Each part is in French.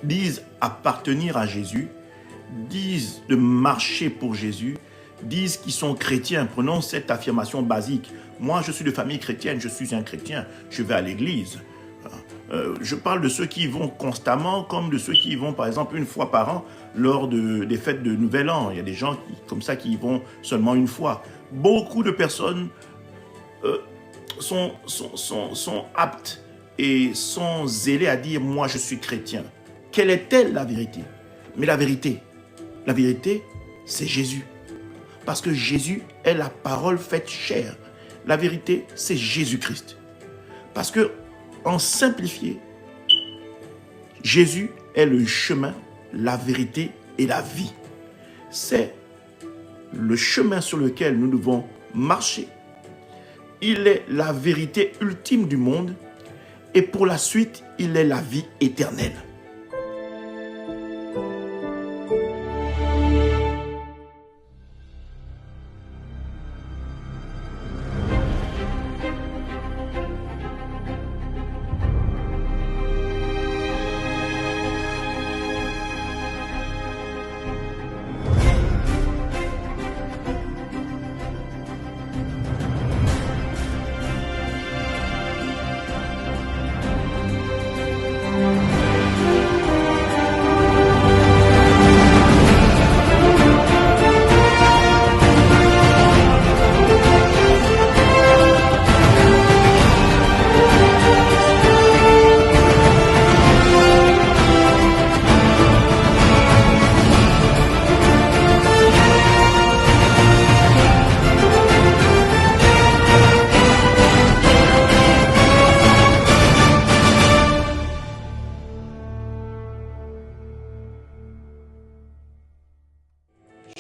disent appartenir à Jésus, disent de marcher pour Jésus, disent qu'ils sont chrétiens. Prenons cette affirmation basique. Moi, je suis de famille chrétienne, je suis un chrétien, je vais à l'église. Je parle de ceux qui y vont constamment, comme de ceux qui y vont, par exemple, une fois par an, lors des fêtes de Nouvel An. Il y a des gens comme ça qui y vont seulement une fois. Beaucoup de personnes sont aptes et sont zélées à dire « moi, je suis chrétien ». Quelle est-elle la vérité? Mais la vérité, c'est Jésus. Parce que Jésus est la parole faite chair. La vérité, c'est Jésus-Christ. Parce que, en simplifié, Jésus est le chemin, la vérité et la vie. C'est le chemin sur lequel nous devons marcher. Il est la vérité ultime du monde et pour la suite, il est la vie éternelle.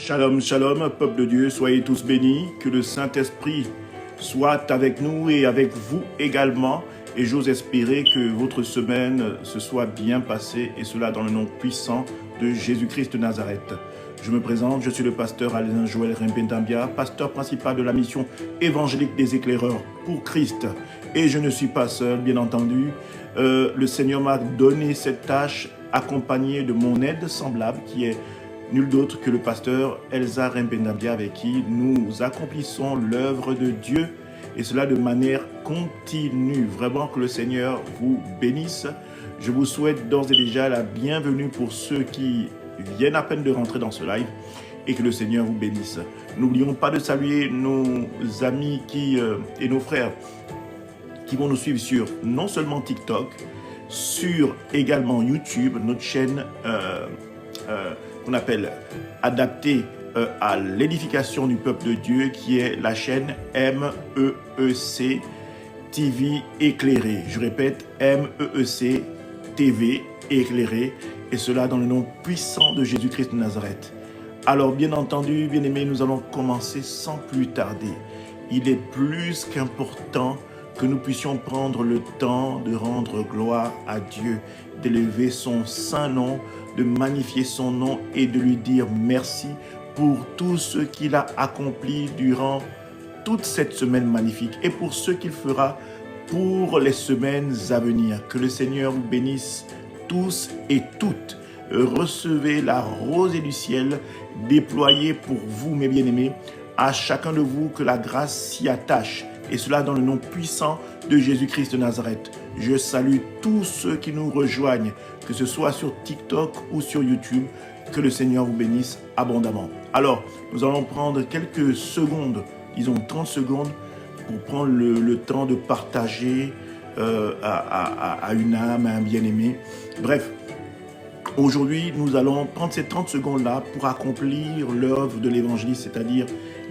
Shalom, shalom, peuple de Dieu, soyez tous bénis, que le Saint-Esprit soit avec nous et avec vous également. Et j'ose espérer que votre semaine se soit bien passée, et cela dans le nom puissant de Jésus-Christ de Nazareth. Je me présente, je suis le pasteur Alain Joël Rimbendambia, pasteur principal de la mission évangélique des éclaireurs pour Christ. Et je ne suis pas seul, bien entendu. Le Seigneur m'a donné cette tâche accompagnée de mon aide semblable qui est nul d'autre que le pasteur Elsa Rimbendambia, avec qui nous accomplissons l'œuvre de Dieu, et cela de manière continue. Vraiment que le Seigneur vous bénisse. Je vous souhaite d'ores et déjà la bienvenue pour ceux qui viennent à peine de rentrer dans ce live, et que le Seigneur vous bénisse. N'oublions pas de saluer nos amis et nos frères qui vont nous suivre sur non seulement TikTok, sur également YouTube, notre chaîne qu'on appelle adaptée à l'édification du peuple de Dieu, qui est la chaîne MEEC TV éclairée. Je répète, MEEC TV éclairée, et cela dans le nom puissant de Jésus-Christ de Nazareth. Alors, bien entendu, bien-aimés, nous allons commencer sans plus tarder. Il est plus qu'important que nous puissions prendre le temps de rendre gloire à Dieu, d'élever son saint nom, de magnifier son nom et de lui dire merci pour tout ce qu'il a accompli durant toute cette semaine magnifique et pour ce qu'il fera pour les semaines à venir. Que le Seigneur vous bénisse tous et toutes. Recevez la rosée du ciel déployée pour vous, mes bien-aimés. À chacun de vous, que la grâce s'y attache. Et cela dans le nom puissant de Jésus-Christ de Nazareth. Je salue tous ceux qui nous rejoignent, que ce soit sur TikTok ou sur YouTube. Que le Seigneur vous bénisse abondamment. Alors, nous allons prendre quelques secondes, disons 30 secondes, pour prendre le temps de partager à une âme, à un bien-aimé. Bref, aujourd'hui, nous allons prendre ces 30 secondes-là pour accomplir l'œuvre de l'évangile, c'est-à-dire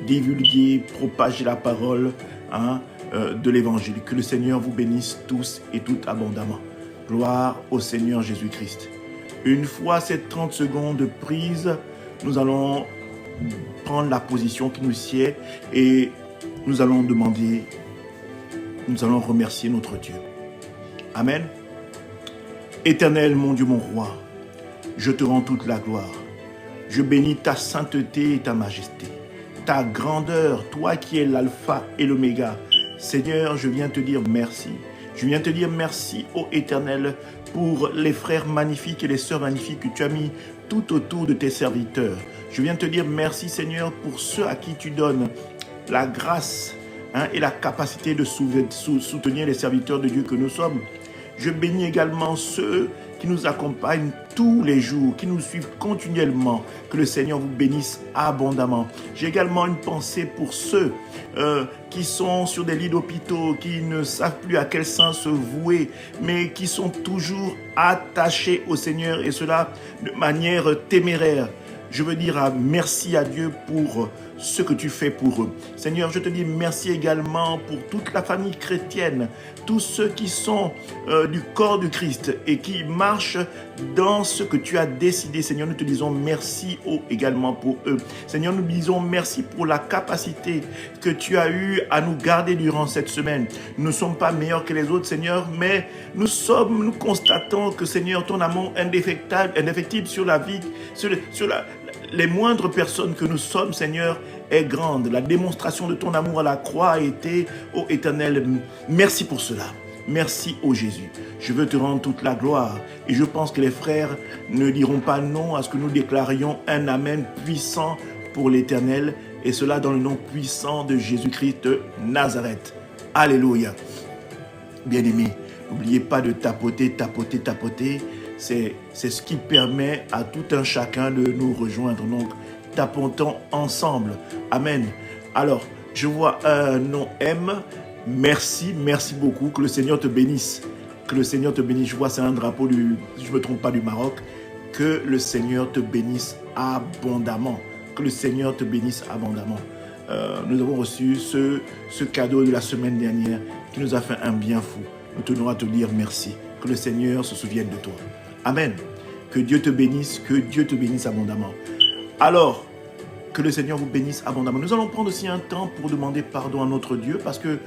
divulguer, propager la parole de l'évangile. Que le Seigneur vous bénisse tous et toutes abondamment. Gloire au Seigneur Jésus-Christ. Une fois ces 30 secondes prises, nous allons prendre la position qui nous sied et nous allons demander, nous allons remercier notre Dieu. Amen. Éternel, mon Dieu, mon roi, je te rends toute la gloire. Je bénis ta sainteté et ta majesté, ta grandeur, toi qui es l'alpha et l'oméga. Seigneur, je viens te dire merci. Je viens te dire merci, ô Éternel, pour les frères magnifiques et les sœurs magnifiques que tu as mis tout autour de tes serviteurs. Je viens te dire merci, Seigneur, pour ceux à qui tu donnes la grâce et la capacité de soutenir les serviteurs de Dieu que nous sommes. Je bénis également ceux qui nous accompagnent tous les jours, qui nous suivent continuellement. Que le Seigneur vous bénisse abondamment. J'ai également une pensée pour ceux qui sont sur des lits d'hôpitaux, qui ne savent plus à quel sens se vouer, mais qui sont toujours attachés au Seigneur, et cela de manière téméraire. Je veux dire merci à Dieu pour ce que tu fais pour eux. Seigneur, je te dis merci également pour toute la famille chrétienne, tous ceux qui sont du corps du Christ et qui marchent dans ce que tu as décidé. Seigneur, nous te disons merci également pour eux. Seigneur, nous disons merci pour la capacité que tu as eue à nous garder durant cette semaine. Nous ne sommes pas meilleurs que les autres, Seigneur, mais nous constatons que, Seigneur, ton amour indéfectible sur la vie, sur les moindres personnes que nous sommes, Seigneur, est grande. La démonstration de ton amour à la croix a été, ô Éternel, merci pour cela. Merci, ô Jésus. Je veux te rendre toute la gloire. Et je pense que les frères ne diront pas non à ce que nous déclarions un Amen puissant pour l'Éternel. Et cela dans le nom puissant de Jésus-Christ de Nazareth. Alléluia. Bien-aimés, n'oubliez pas de tapoter. C'est ce qui permet à tout un chacun de nous rejoindre. Donc, tapotons ensemble. Amen. Alors, je vois un nom M. Merci beaucoup. Que le Seigneur te bénisse. Que le Seigneur te bénisse. Je vois, c'est un drapeau si je ne me trompe pas, du Maroc. Que le Seigneur te bénisse abondamment. Que le Seigneur te bénisse abondamment. Nous avons reçu ce cadeau de la semaine dernière qui nous a fait un bien fou. Nous tenons à te dire merci. Que le Seigneur se souvienne de toi. Amen. Que Dieu te bénisse abondamment. Alors, que le Seigneur vous bénisse abondamment. Nous allons prendre aussi un temps pour demander pardon à notre Dieu parce que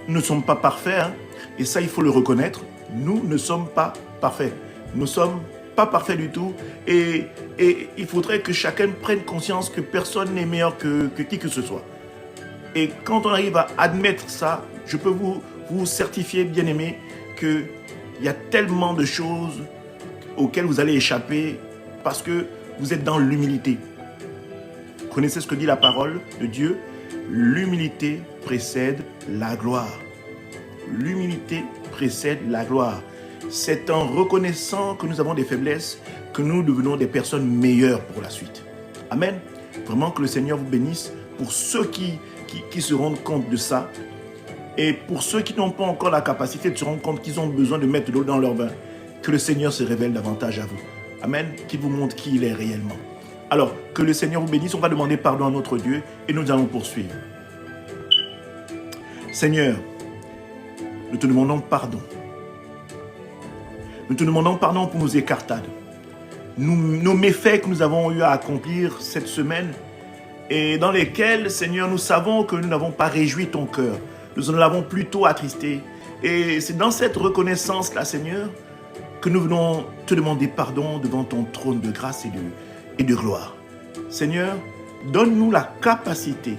nous ne sommes pas parfaits. Et ça, il faut le reconnaître. Nous ne sommes pas parfaits. Nous ne sommes pas parfaits du tout. Et il faudrait que chacun prenne conscience que personne n'est meilleur que qui que ce soit. Et quand on arrive à admettre ça, je peux vous certifier, bien-aimés, qu'il y a tellement de choses auxquelles vous allez échapper parce que vous êtes dans l'humilité. Vous connaissez ce que dit la parole de Dieu? L'humilité précède la gloire. L'humilité précède la gloire. C'est en reconnaissant que nous avons des faiblesses que nous devenons des personnes meilleures pour la suite. Amen. Vraiment que le Seigneur vous bénisse pour ceux qui se rendent compte de ça. Et pour ceux qui n'ont pas encore la capacité de se rendre compte qu'ils ont besoin de mettre de l'eau dans leur vin, que le Seigneur se révèle davantage à vous. Amen. Qu'il vous montre qui il est réellement. Alors, que le Seigneur vous bénisse. On va demander pardon à notre Dieu et nous allons poursuivre. Seigneur, nous te demandons pardon. Nous te demandons pardon pour nos écartades. Nos méfaits que nous avons eu à accomplir cette semaine et dans lesquels, Seigneur, nous savons que nous n'avons pas réjoui ton cœur. Nous en avons plutôt attristé. Et c'est dans cette reconnaissance-là, Seigneur, que nous venons te demander pardon devant ton trône de grâce et de gloire. Seigneur, donne-nous la capacité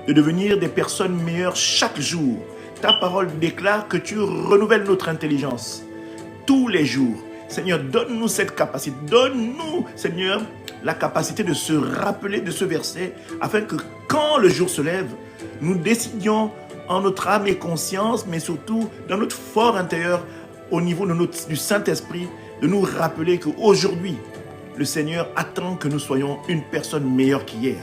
de devenir des personnes meilleures chaque jour. Ta parole déclare que tu renouvelles notre intelligence tous les jours. Seigneur, donne-nous cette capacité. Donne-nous, Seigneur, la capacité de se rappeler de ce verset afin que quand le jour se lève, nous décidions en notre âme et conscience, mais surtout dans notre fort intérieur, au niveau du Saint-Esprit, de nous rappeler qu'aujourd'hui, le Seigneur attend que nous soyons une personne meilleure qu'hier.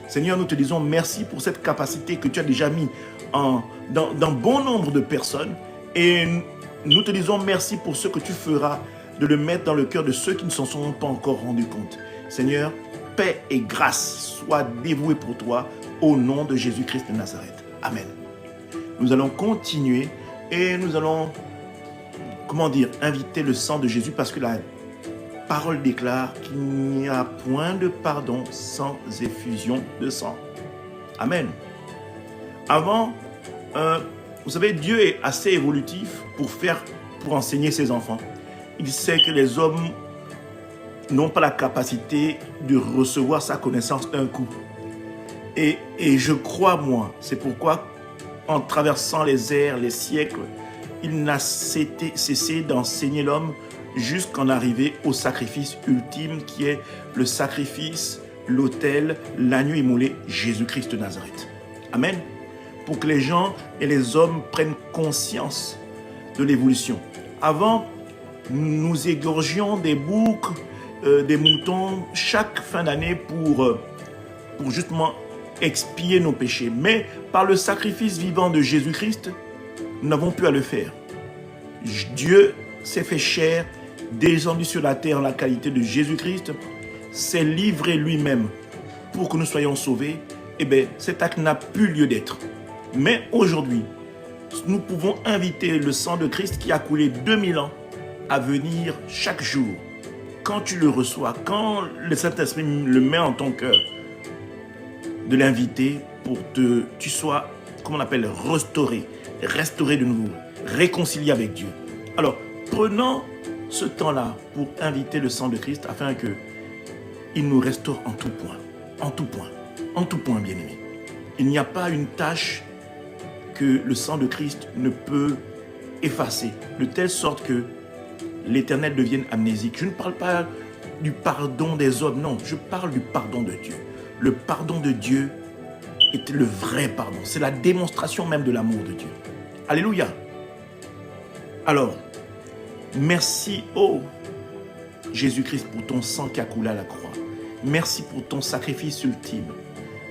Seigneur, nous te disons merci pour cette capacité que tu as déjà mis dans bon nombre de personnes. Et nous te disons merci pour ce que tu feras de le mettre dans le cœur de ceux qui ne s'en sont pas encore rendus compte. Seigneur, paix et grâce soient dévouées pour toi au nom de Jésus-Christ de Nazareth. Amen. Nous allons continuer et nous allons, inviter le sang de Jésus parce que la parole déclare qu'il n'y a point de pardon sans effusion de sang. Amen. Avant, vous savez, Dieu est assez évolutif pour enseigner ses enfants. Il sait que les hommes n'ont pas la capacité de recevoir sa connaissance d'un coup. Et je crois, moi, c'est pourquoi, en traversant les ères, les siècles, il n'a cessé d'enseigner l'homme jusqu'en arriver au sacrifice ultime qui est le sacrifice, l'autel, l'agneau immolé, Jésus-Christ de Nazareth. Amen. Pour que les gens et les hommes prennent conscience de l'évolution. Avant, nous égorgions des boucs, des moutons chaque fin d'année pour justement expier nos péchés. Mais par le sacrifice vivant de Jésus-Christ, nous n'avons plus à le faire. Dieu s'est fait chair, descendu sur la terre en la qualité de Jésus-Christ, s'est livré lui-même pour que nous soyons sauvés. Eh bien, cet acte n'a plus lieu d'être. Mais aujourd'hui, nous pouvons inviter le sang de Christ qui a coulé 2000 ans à venir chaque jour. Quand tu le reçois, quand le Saint-Esprit le met en ton cœur, de l'inviter pour que tu sois, comment on appelle, restauré de nouveau, réconcilié avec Dieu. Alors, prenons ce temps-là pour inviter le sang de Christ afin qu'il nous restaure en tout point, bien-aimés. Il n'y a pas une tâche que le sang de Christ ne peut effacer, de telle sorte que l'Éternel devienne amnésique. Je ne parle pas du pardon des hommes, non, je parle du pardon de Dieu. Le pardon de Dieu est le vrai pardon. C'est la démonstration même de l'amour de Dieu. Alléluia. Alors, merci, oh Jésus-Christ, pour ton sang qui a coulé à la croix. Merci pour ton sacrifice ultime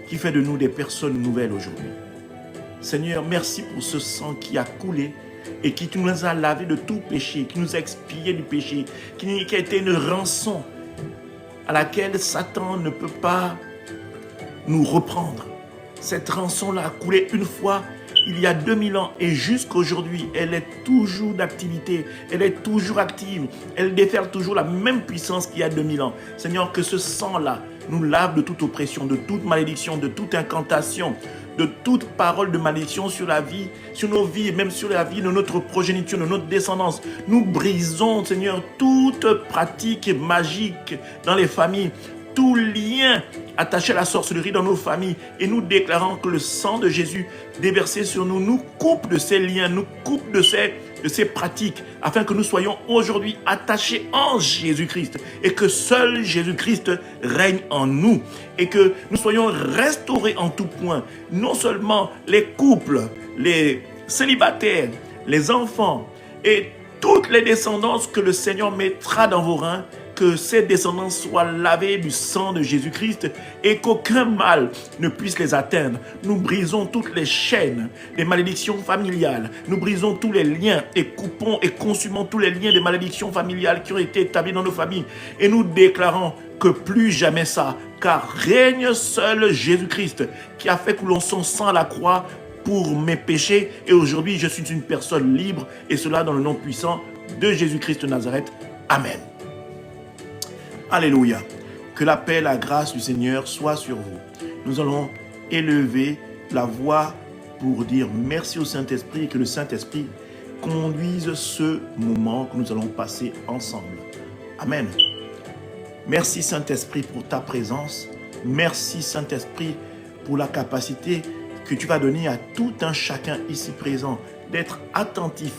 qui fait de nous des personnes nouvelles aujourd'hui. Seigneur, merci pour ce sang qui a coulé et qui nous a lavé de tout péché, qui nous a expié du péché, qui a été une rançon à laquelle Satan ne peut pas nous reprendre. Cette rançon-là a coulé une fois, il y a 2000 ans, et jusqu'aujourd'hui, elle est toujours d'activité, elle est toujours active, elle déferle toujours la même puissance qu'il y a 2000 ans. Seigneur, que ce sang-là nous lave de toute oppression, de toute malédiction, de toute incantation, de toute parole de malédiction sur la vie, sur nos vies, et même sur la vie de notre progéniture, de notre descendance. Nous brisons, Seigneur, toute pratique magique dans les familles, tout lien attaché à la sorcellerie dans nos familles, et nous déclarons que le sang de Jésus déversé sur nous nous coupe de ces liens, nous coupe de ces pratiques, afin que nous soyons aujourd'hui attachés en Jésus-Christ et que seul Jésus-Christ règne en nous et que nous soyons restaurés en tout point. Non seulement les couples, les célibataires, les enfants et toutes les descendances que le Seigneur mettra dans vos reins, que ces descendants soient lavés du sang de Jésus-Christ et qu'aucun mal ne puisse les atteindre. Nous brisons toutes les chaînes des malédictions familiales. Nous brisons tous les liens et coupons et consumons tous les liens des malédictions familiales qui ont été établis dans nos familles. Et nous déclarons que plus jamais ça, car règne seul Jésus-Christ qui a fait couler son sang à la croix pour mes péchés. Et aujourd'hui, je suis une personne libre, et cela dans le nom puissant de Jésus-Christ de Nazareth. Amen. Alléluia. Que la paix, la grâce du Seigneur soit sur vous. Nous allons élever la voix pour dire merci au Saint-Esprit et que le Saint-Esprit conduise ce moment que nous allons passer ensemble. Amen. Merci Saint-Esprit pour ta présence. Merci Saint-Esprit pour la capacité que tu vas donner à tout un chacun ici présent d'être attentif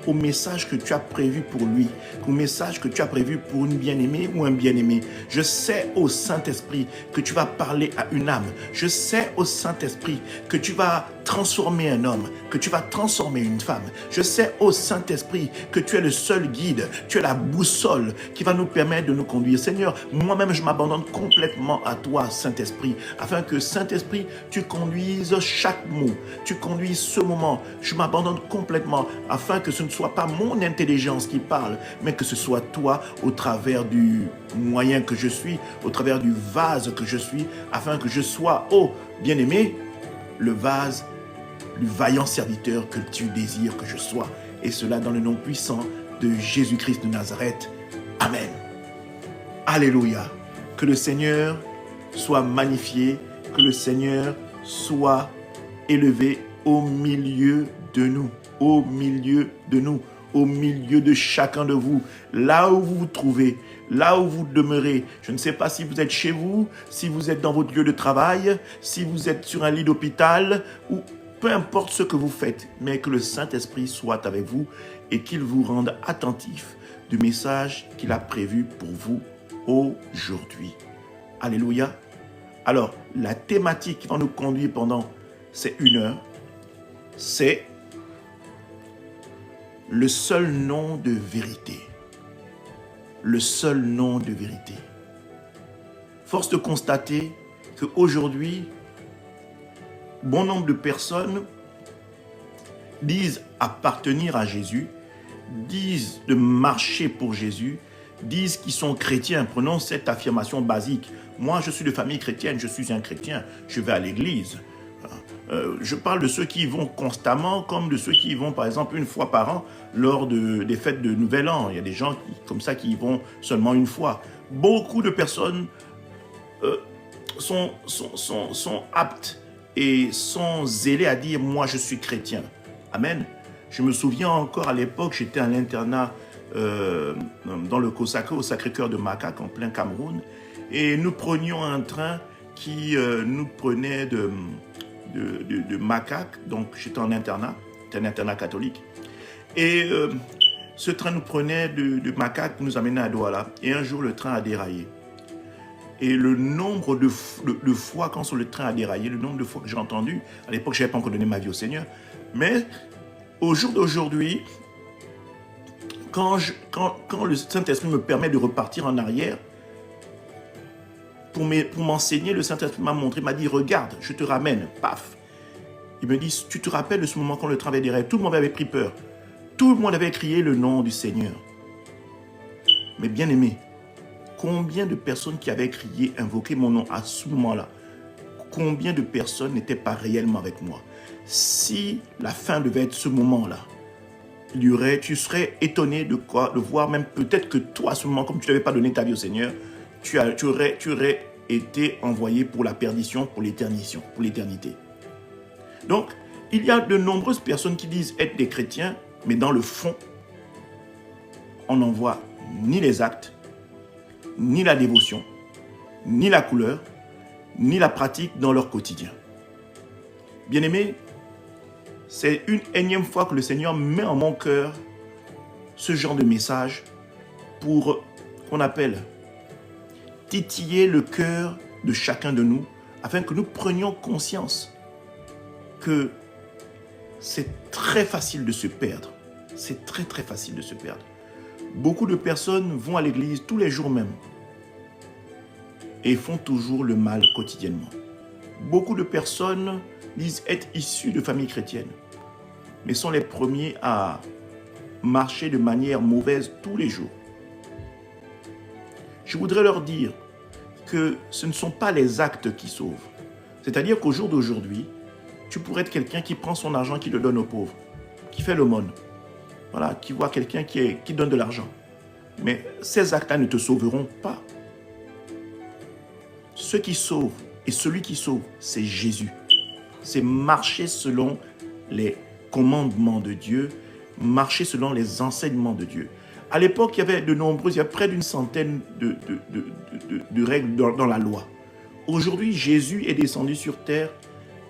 au message que tu as prévu pour lui, au message que tu as prévu pour une bien-aimée ou un bien-aimé. Je sais au Saint-Esprit que tu vas parler à une âme. Je sais au Saint-Esprit que tu vas transformer un homme, que tu vas transformer une femme. Je sais au Saint-Esprit que tu es le seul guide, tu es la boussole qui va nous permettre de nous conduire. Seigneur, moi-même je m'abandonne complètement à toi, Saint-Esprit, afin que Saint-Esprit, tu conduises chaque mot, tu conduises ce moment. Je m'abandonne complètement afin que ce ne soit pas mon intelligence qui parle, mais que ce soit toi au travers du moyen que je suis, au travers du vase que je suis, afin que je sois, oh bien-aimé, le vase, le vaillant serviteur que tu désires que je sois. Et cela dans le nom puissant de Jésus-Christ de Nazareth. Amen. Alléluia. Que le Seigneur soit magnifié, que le Seigneur soit élevé au milieu de nous, au milieu de nous, au milieu de chacun de vous, là où vous vous trouvez, là où vous demeurez. Je ne sais pas si vous êtes chez vous, si vous êtes dans votre lieu de travail, si vous êtes sur un lit d'hôpital ou peu importe ce que vous faites, mais que le Saint-Esprit soit avec vous et qu'il vous rende attentif du message qu'il a prévu pour vous aujourd'hui. Alléluia. Alors, la thématique qui va nous conduire pendant ces 1 heure, c'est le seul nom de vérité. Le seul nom de vérité. Force de constater qu'aujourd'hui, bon nombre de personnes disent appartenir à Jésus, disent de marcher pour Jésus, disent qu'ils sont chrétiens. Prenons cette affirmation basique. Moi, je suis de famille chrétienne, je suis un chrétien, je vais à l'église. Je parle de ceux qui y vont constamment, comme de ceux qui y vont, par exemple, 1 fois par an, lors des fêtes de Nouvel An. Il y a des gens comme ça qui y vont seulement 1 fois. Beaucoup de personnes sont aptes et sont zélés à dire « moi, je suis chrétien ». Amen. Je me souviens encore à l'époque, j'étais à l'internat dans le Kosaka, au Sacré-Cœur de Makak, en plein Cameroun, et nous prenions un train qui nous prenait de Makak, donc j'étais en internat, c'était un internat catholique, et ce train nous prenait de Makak, nous amenait à Douala, et un jour le train a déraillé. Et le nombre de fois quand le train a déraillé, le nombre de fois que j'ai entendu, à l'époque je n'avais pas encore donné ma vie au Seigneur, mais au jour d'aujourd'hui, quand le Saint-Esprit me permet de repartir en arrière, pour m'enseigner, le Saint-Esprit m'a montré, m'a dit, regarde, je te ramène, paf. Il me dit, tu te rappelles de ce moment quand le train avait déraillé, tout le monde avait pris peur, tout le monde avait crié le nom du Seigneur. Mais bien aimé, combien de personnes qui avaient crié, invoqué mon nom à ce moment-là, combien de personnes n'étaient pas réellement avec moi? Si la fin devait être ce moment-là, tu serais étonné de voir même peut-être que toi, à ce moment, comme tu n'avais pas donné ta vie au Seigneur, tu aurais été envoyé pour la perdition, pour l'éternité. Donc, il y a de nombreuses personnes qui disent être des chrétiens, mais dans le fond, on n'en voit ni les actes, ni la dévotion, ni la couleur, ni la pratique dans leur quotidien. Bien-aimés, c'est une énième fois que le Seigneur met en mon cœur ce genre de message pour, qu'on appelle, titiller le cœur de chacun de nous, afin que nous prenions conscience que c'est très facile de se perdre. C'est très très facile de se perdre. Beaucoup de personnes vont à l'église tous les jours même et font toujours le mal quotidiennement. Beaucoup de personnes disent être issus de familles chrétiennes, mais sont les premiers à marcher de manière mauvaise tous les jours. Je voudrais leur dire que ce ne sont pas les actes qui sauvent. C'est-à-dire qu'au jour d'aujourd'hui, tu pourrais être quelqu'un qui prend son argent, qui le donne aux pauvres, qui fait l'aumône, voilà, qui voit quelqu'un qui donne de l'argent. Mais ces actes-là ne te sauveront pas. Ce qui sauve et celui qui sauve, c'est Jésus. C'est marcher selon les commandements de Dieu, marcher selon les enseignements de Dieu. À l'époque, il y avait près d'une centaine de règles dans la loi. Aujourd'hui, Jésus est descendu sur terre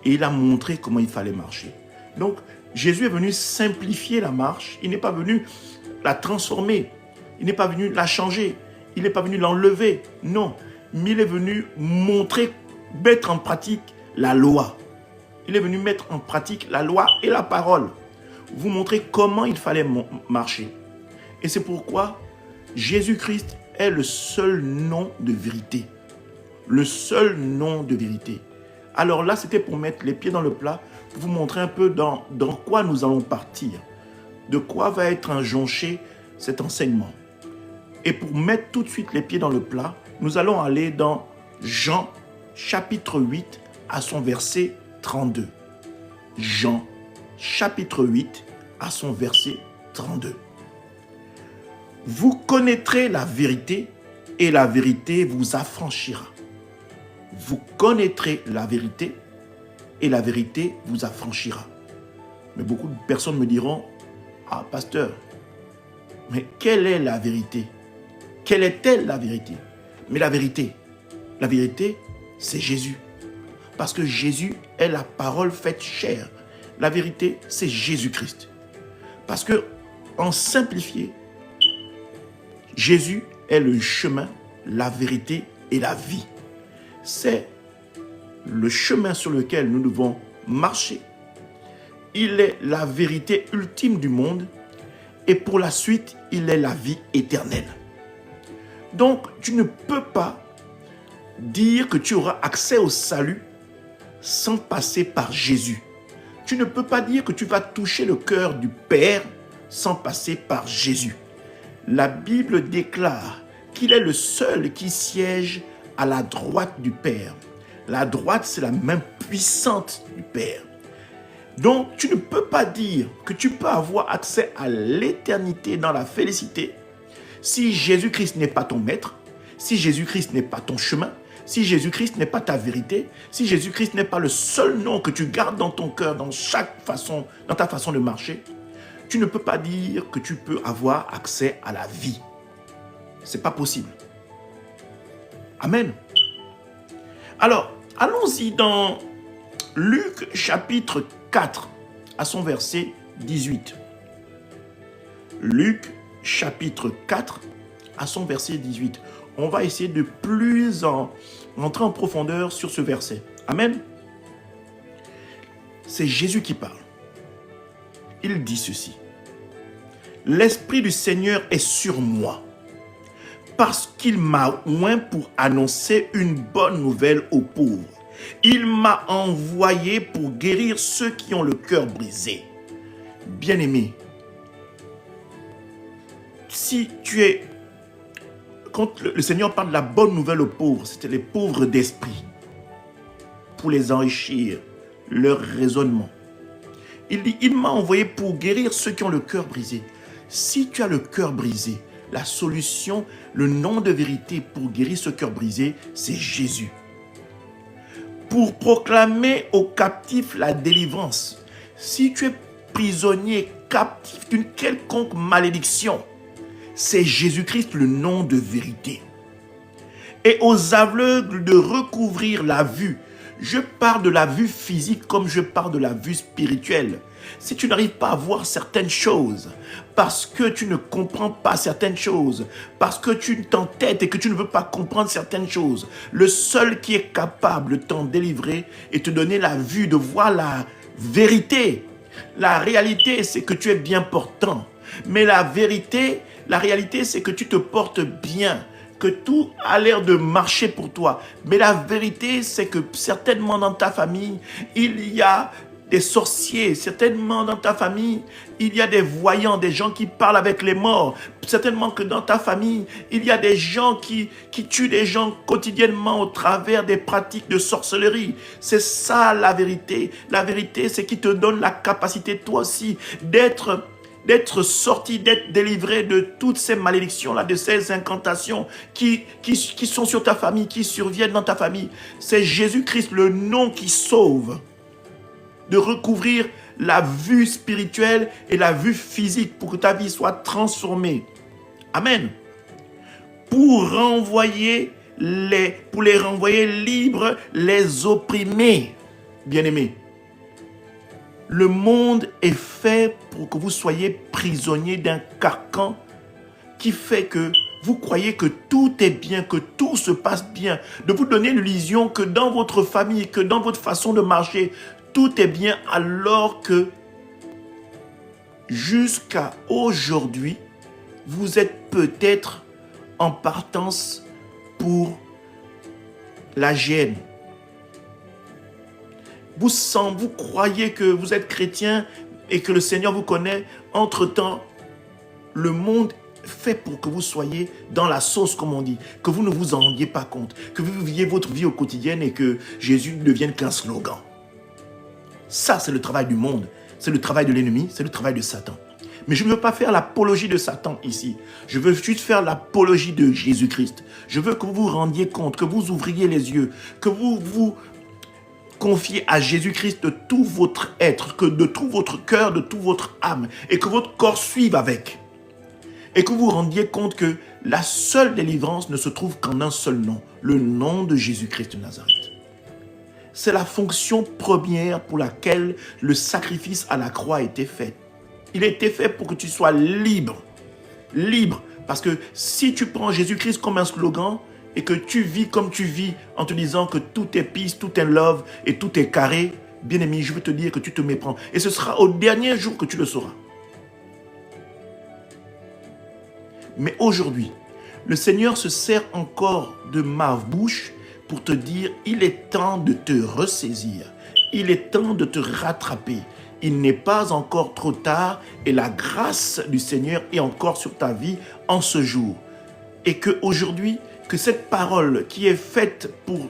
et il a montré comment il fallait marcher. Donc, Jésus est venu simplifier la marche. Il n'est pas venu la transformer. Il n'est pas venu la changer. Il n'est pas venu l'enlever. Non, mais il est venu mettre en pratique la loi. Il est venu mettre en pratique la loi et la parole. Vous montrer comment il fallait marcher. Et c'est pourquoi Jésus-Christ est le seul nom de vérité. Le seul nom de vérité. Alors là, c'était pour mettre les pieds dans le plat, pour vous montrer un peu dans quoi nous allons partir. De quoi va être injonché cet enseignement. Et pour mettre tout de suite les pieds dans le plat, nous allons aller dans Jean chapitre 8 à son verset 32. Jean chapitre 8 à son verset 32. Vous connaîtrez la vérité et la vérité vous affranchira. Vous connaîtrez la vérité et la vérité vous affranchira. Mais beaucoup de personnes me diront, ah pasteur, mais quelle est la vérité? Quelle est-elle la vérité? Mais la vérité, c'est Jésus. Parce que Jésus est la parole faite chair. la vérité, c'est Jésus-Christ. Parce que, en simplifié, Jésus est le chemin, la vérité et la vie. C'est le chemin sur lequel nous devons marcher. Il est la vérité ultime du monde et pour la suite, il est la vie éternelle. Donc, tu ne peux pas dire que tu auras accès au salut sans passer par Jésus. Tu ne peux pas dire que tu vas toucher le cœur du Père sans passer par Jésus. La Bible déclare qu'il est le seul qui siège à la droite du Père. La droite, c'est la main puissante du Père. Donc, tu ne peux pas dire que tu peux avoir accès à l'éternité dans la félicité si Jésus-Christ n'est pas ton maître, si Jésus-Christ n'est pas ton chemin, si Jésus-Christ n'est pas ta vérité, si Jésus-Christ n'est pas le seul nom que tu gardes dans ton cœur, dans ta façon de marcher, tu ne peux pas dire que tu peux avoir accès à la vie. Ce n'est pas possible. Amen. Alors, allons-y dans Luc chapitre 4, à son verset 18. Luc chapitre 4, à son verset 18. On va essayer de plus entrer en profondeur sur ce verset. Amen. C'est Jésus qui parle. Il dit ceci. L'Esprit du Seigneur est sur moi, parce qu'il m'a oint pour annoncer une bonne nouvelle aux pauvres. Il m'a envoyé pour guérir ceux qui ont le cœur brisé. Bien-aimé, quand le Seigneur parle de la bonne nouvelle aux pauvres, c'était les pauvres d'esprit, pour les enrichir, leur raisonnement. Il dit, il m'a envoyé pour guérir ceux qui ont le cœur brisé. Si tu as le cœur brisé, la solution, le nom de vérité pour guérir ce cœur brisé, c'est Jésus. Pour proclamer aux captifs la délivrance. Si tu es prisonnier, captif d'une quelconque malédiction, c'est Jésus-Christ le nom de vérité. Et aux aveugles de recouvrir la vue. Je parle de la vue physique comme je parle de la vue spirituelle. Si tu n'arrives pas à voir certaines choses, parce que tu ne comprends pas certaines choses, parce que tu t'entêtes et que tu ne veux pas comprendre certaines choses, le seul qui est capable de t'en délivrer et te donner la vue de voir la vérité. La réalité, c'est que tu es bien portant. Mais la réalité, c'est que tu te portes bien, que tout a l'air de marcher pour toi. Mais la vérité, c'est que certainement dans ta famille, il y a des sorciers. Certainement dans ta famille, il y a des voyants, des gens qui parlent avec les morts. Certainement que dans ta famille, il y a des gens qui tuent des gens quotidiennement au travers des pratiques de sorcellerie. C'est ça la vérité. La vérité, c'est qui te donne la capacité, toi aussi, d'être sorti, d'être délivré de toutes ces malédictions-là, de ces incantations qui sont sur ta famille, qui surviennent dans ta famille. C'est Jésus-Christ, le nom qui sauve, de recouvrir la vue spirituelle et la vue physique pour que ta vie soit transformée. Amen. Pour les renvoyer libres, les opprimés. Bien-aimés. Le monde est fait pour que vous soyez prisonniers d'un carcan qui fait que vous croyez que tout est bien, que tout se passe bien. De vous donner l'illusion que dans votre famille, que dans votre façon de marcher, tout est bien alors que jusqu'à aujourd'hui, vous êtes peut-être en partance pour la gêne. Vous croyez que vous êtes chrétien et que le Seigneur vous connaît. Entre-temps, le monde fait pour que vous soyez dans la sauce, comme on dit, que vous ne vous en rendiez pas compte, que vous viviez votre vie au quotidien et que Jésus ne devienne qu'un slogan. Ça, c'est le travail du monde, c'est le travail de l'ennemi, c'est le travail de Satan. Mais je ne veux pas faire l'apologie de Satan ici. Je veux juste faire l'apologie de Jésus-Christ. Je veux que vous vous rendiez compte, que vous ouvriez les yeux, que vous vous confiez à Jésus-Christ de tout votre être, que de tout votre cœur, de toute votre âme, et que votre corps suive avec. Et que vous vous rendiez compte que la seule délivrance ne se trouve qu'en un seul nom, le nom de Jésus-Christ de Nazareth. C'est la fonction première pour laquelle le sacrifice à la croix a été fait. Il a été fait pour que tu sois libre. Libre. Parce que si tu prends Jésus-Christ comme un slogan et que tu vis comme tu vis en te disant que tout est peace, tout est love et tout est carré, bien-aimé, je veux te dire que tu te méprends. Et ce sera au dernier jour que tu le sauras. Mais aujourd'hui, le Seigneur se sert encore de ma bouche pour te dire, il est temps de te ressaisir. Il est temps de te rattraper. Il n'est pas encore trop tard et la grâce du Seigneur est encore sur ta vie en ce jour. Et qu'aujourd'hui, que cette parole qui est faite pour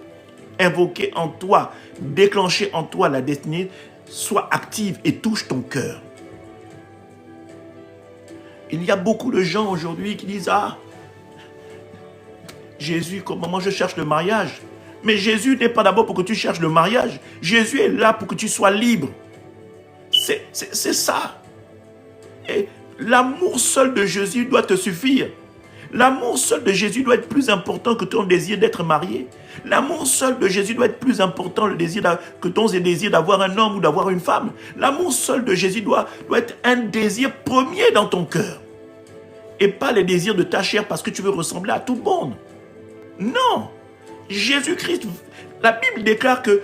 invoquer en toi, déclencher en toi la destinée, soit active et touche ton cœur. Il y a beaucoup de gens aujourd'hui qui disent « Ah, Jésus, comment je cherche le mariage ?» Mais Jésus n'est pas d'abord pour que tu cherches le mariage. Jésus est là pour que tu sois libre. C'est ça. Et l'amour seul de Jésus doit te suffire. L'amour seul de Jésus doit être plus important que ton désir d'être marié. L'amour seul de Jésus doit être plus important que ton désir d'avoir un homme ou d'avoir une femme. L'amour seul de Jésus doit être un désir premier dans ton cœur. Et pas les désirs de ta chair parce que tu veux ressembler à tout le monde. Non. Jésus-Christ, la Bible déclare que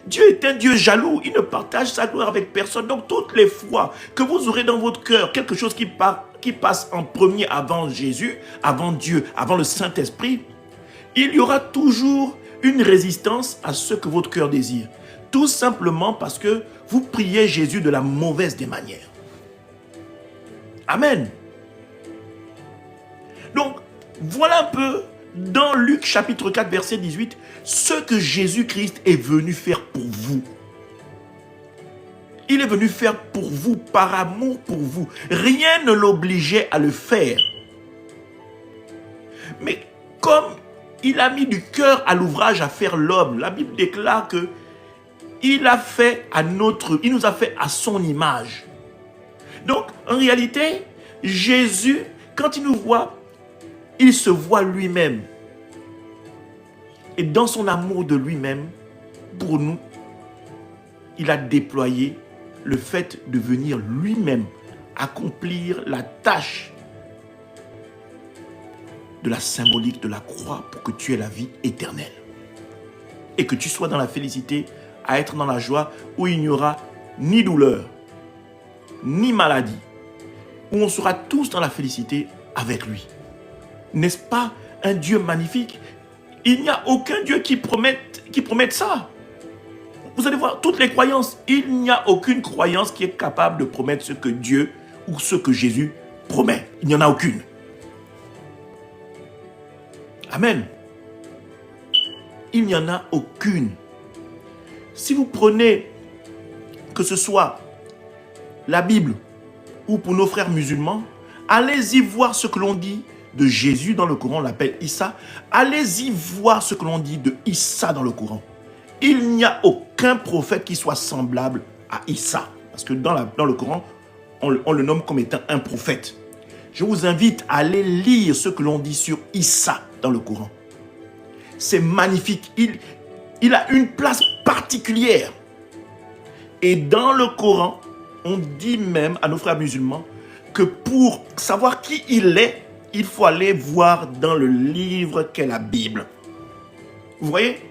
Dieu est un Dieu jaloux. Il ne partage sa gloire avec personne. Donc toutes les fois que vous aurez dans votre cœur quelque chose qui passe en premier avant Jésus, avant Dieu, avant le Saint-Esprit, il y aura toujours une résistance à ce que votre cœur désire. Tout simplement parce que vous priez Jésus de la mauvaise des manières. Amen. Donc, voilà un peu, dans Luc chapitre 4, verset 18, ce que Jésus-Christ est venu faire pour vous. Il est venu faire pour vous, par amour pour vous. Rien ne l'obligeait à le faire. Mais comme il a mis du cœur à l'ouvrage à faire l'homme, la Bible déclare que il nous a fait à son image. Donc, en réalité, Jésus, quand il nous voit, il se voit lui-même. Et dans son amour de lui-même, pour nous, il a déployé le fait de venir lui-même accomplir la tâche de la symbolique de la croix pour que tu aies la vie éternelle. Et que tu sois dans la félicité, à être dans la joie où il n'y aura ni douleur, ni maladie, où on sera tous dans la félicité avec lui. N'est-ce pas un Dieu magnifique? Il n'y a aucun Dieu qui promette ça. Vous allez voir, toutes les croyances, il n'y a aucune croyance qui est capable de promettre ce que Dieu ou ce que Jésus promet. Il n'y en a aucune. Amen. Il n'y en a aucune. Si vous prenez, que ce soit la Bible ou pour nos frères musulmans, allez-y voir ce que l'on dit de Jésus dans le Coran, on l'appelle Issa. Allez-y voir ce que l'on dit de Issa dans le Coran. Il n'y a aucun prophète qui soit semblable à Issa. Parce que dans le Coran, on le nomme comme étant un prophète. Je vous invite à aller lire ce que l'on dit sur Issa dans le Coran. C'est magnifique. Il a une place particulière. Et dans le Coran, on dit même à nos frères musulmans que pour savoir qui il est, il faut aller voir dans le livre qu'est la Bible. Vous voyez?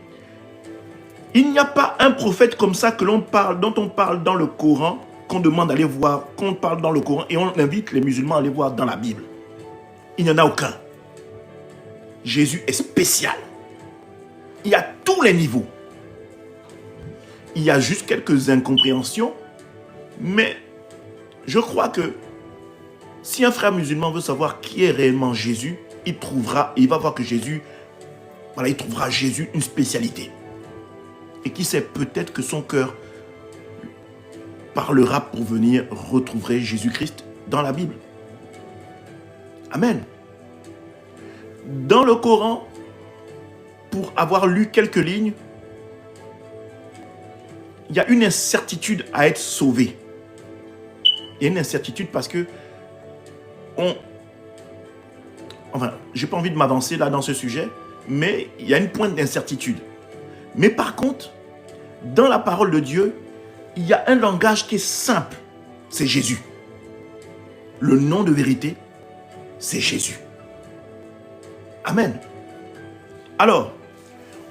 Il n'y a pas un prophète comme ça dont on parle dans le Coran, qu'on demande d'aller voir, qu'on parle dans le Coran et on invite les musulmans à aller voir dans la Bible. Il n'y en a aucun. Jésus est spécial. Il y a tous les niveaux. Il y a juste quelques incompréhensions, mais je crois que si un frère musulman veut savoir qui est réellement Jésus, il va voir que Jésus, il trouvera Jésus une spécialité. Et qui sait, peut-être que son cœur parlera pour venir retrouver Jésus-Christ dans la Bible. Amen. Dans le Coran, pour avoir lu quelques lignes, il y a une incertitude à être sauvé. Il y a une incertitude parce que j'ai pas envie de m'avancer là dans ce sujet, mais il y a une pointe d'incertitude. Mais par contre, dans la parole de Dieu, il y a un langage qui est simple. C'est Jésus. Le nom de vérité, c'est Jésus. Amen. Alors,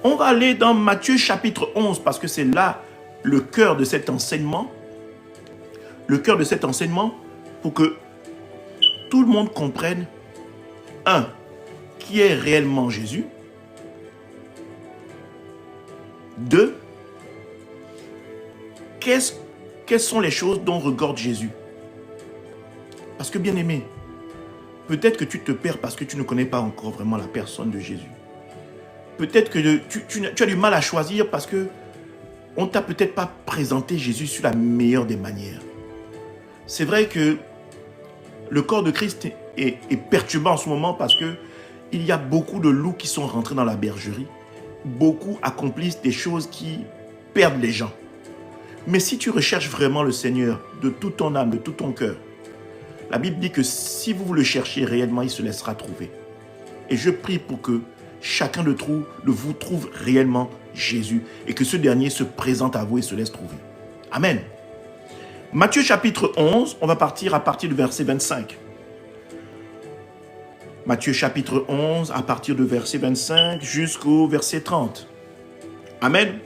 on va aller dans Matthieu chapitre 11 parce que c'est là le cœur de cet enseignement. Le cœur de cet enseignement pour que tout le monde comprenne, un, qui est réellement Jésus. Deux, quelles sont les choses dont regorge Jésus? Parce que bien aimé, peut-être que tu te perds parce que tu ne connais pas encore vraiment la personne de Jésus. Peut-être que tu as du mal à choisir parce que on ne t'a peut-être pas présenté Jésus sur la meilleure des manières. C'est vrai que le corps de Christ est perturbant en ce moment parce que il y a beaucoup de loups qui sont rentrés dans la bergerie. Beaucoup accomplissent des choses qui perdent les gens. Mais si tu recherches vraiment le Seigneur de toute ton âme, de tout ton cœur, la Bible dit que si vous le cherchez réellement, il se laissera trouver. Et je prie pour que chacun de vous trouve réellement Jésus et que ce dernier se présente à vous et se laisse trouver. Amen. Matthieu chapitre 11, on va partir à partir du verset 25. Matthieu chapitre 11, à partir du verset 25 jusqu'au verset 30. Amen.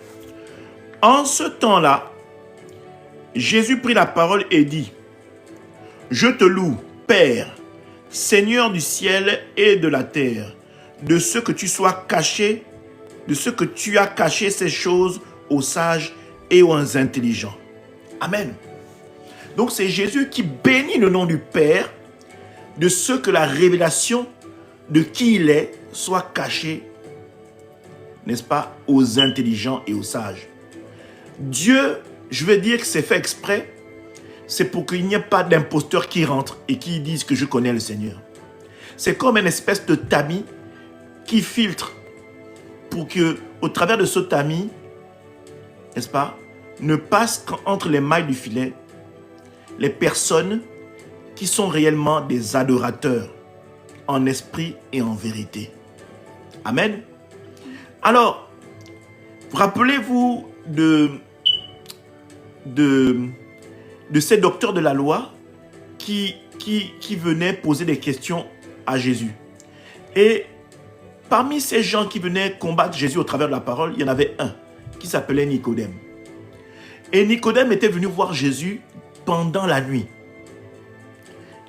En ce temps-là, Jésus prit la parole et dit: Je te loue, Père, Seigneur du ciel et de la terre, de ce que tu sois caché, de ce que tu as caché ces choses aux sages et aux intelligents. Amen. Donc c'est Jésus qui bénit le nom du Père, de ce que la révélation de qui il est soit cachée, n'est-ce pas, aux intelligents et aux sages. Dieu, je veux dire que c'est fait exprès, c'est pour qu'il n'y ait pas d'imposteurs qui rentrent et qui disent que je connais le Seigneur. C'est comme une espèce de tamis qui filtre pour que, au travers de ce tamis, n'est-ce pas, ne passe qu'entre les mailles du filet les personnes qui sont réellement des adorateurs en esprit et en vérité. Amen. Alors, rappelez-vous de ces docteurs de la loi qui venaient poser des questions à Jésus. Et parmi ces gens qui venaient combattre Jésus au travers de la parole, il y en avait un qui s'appelait Nicodème. Et Nicodème était venu voir Jésus pendant la nuit.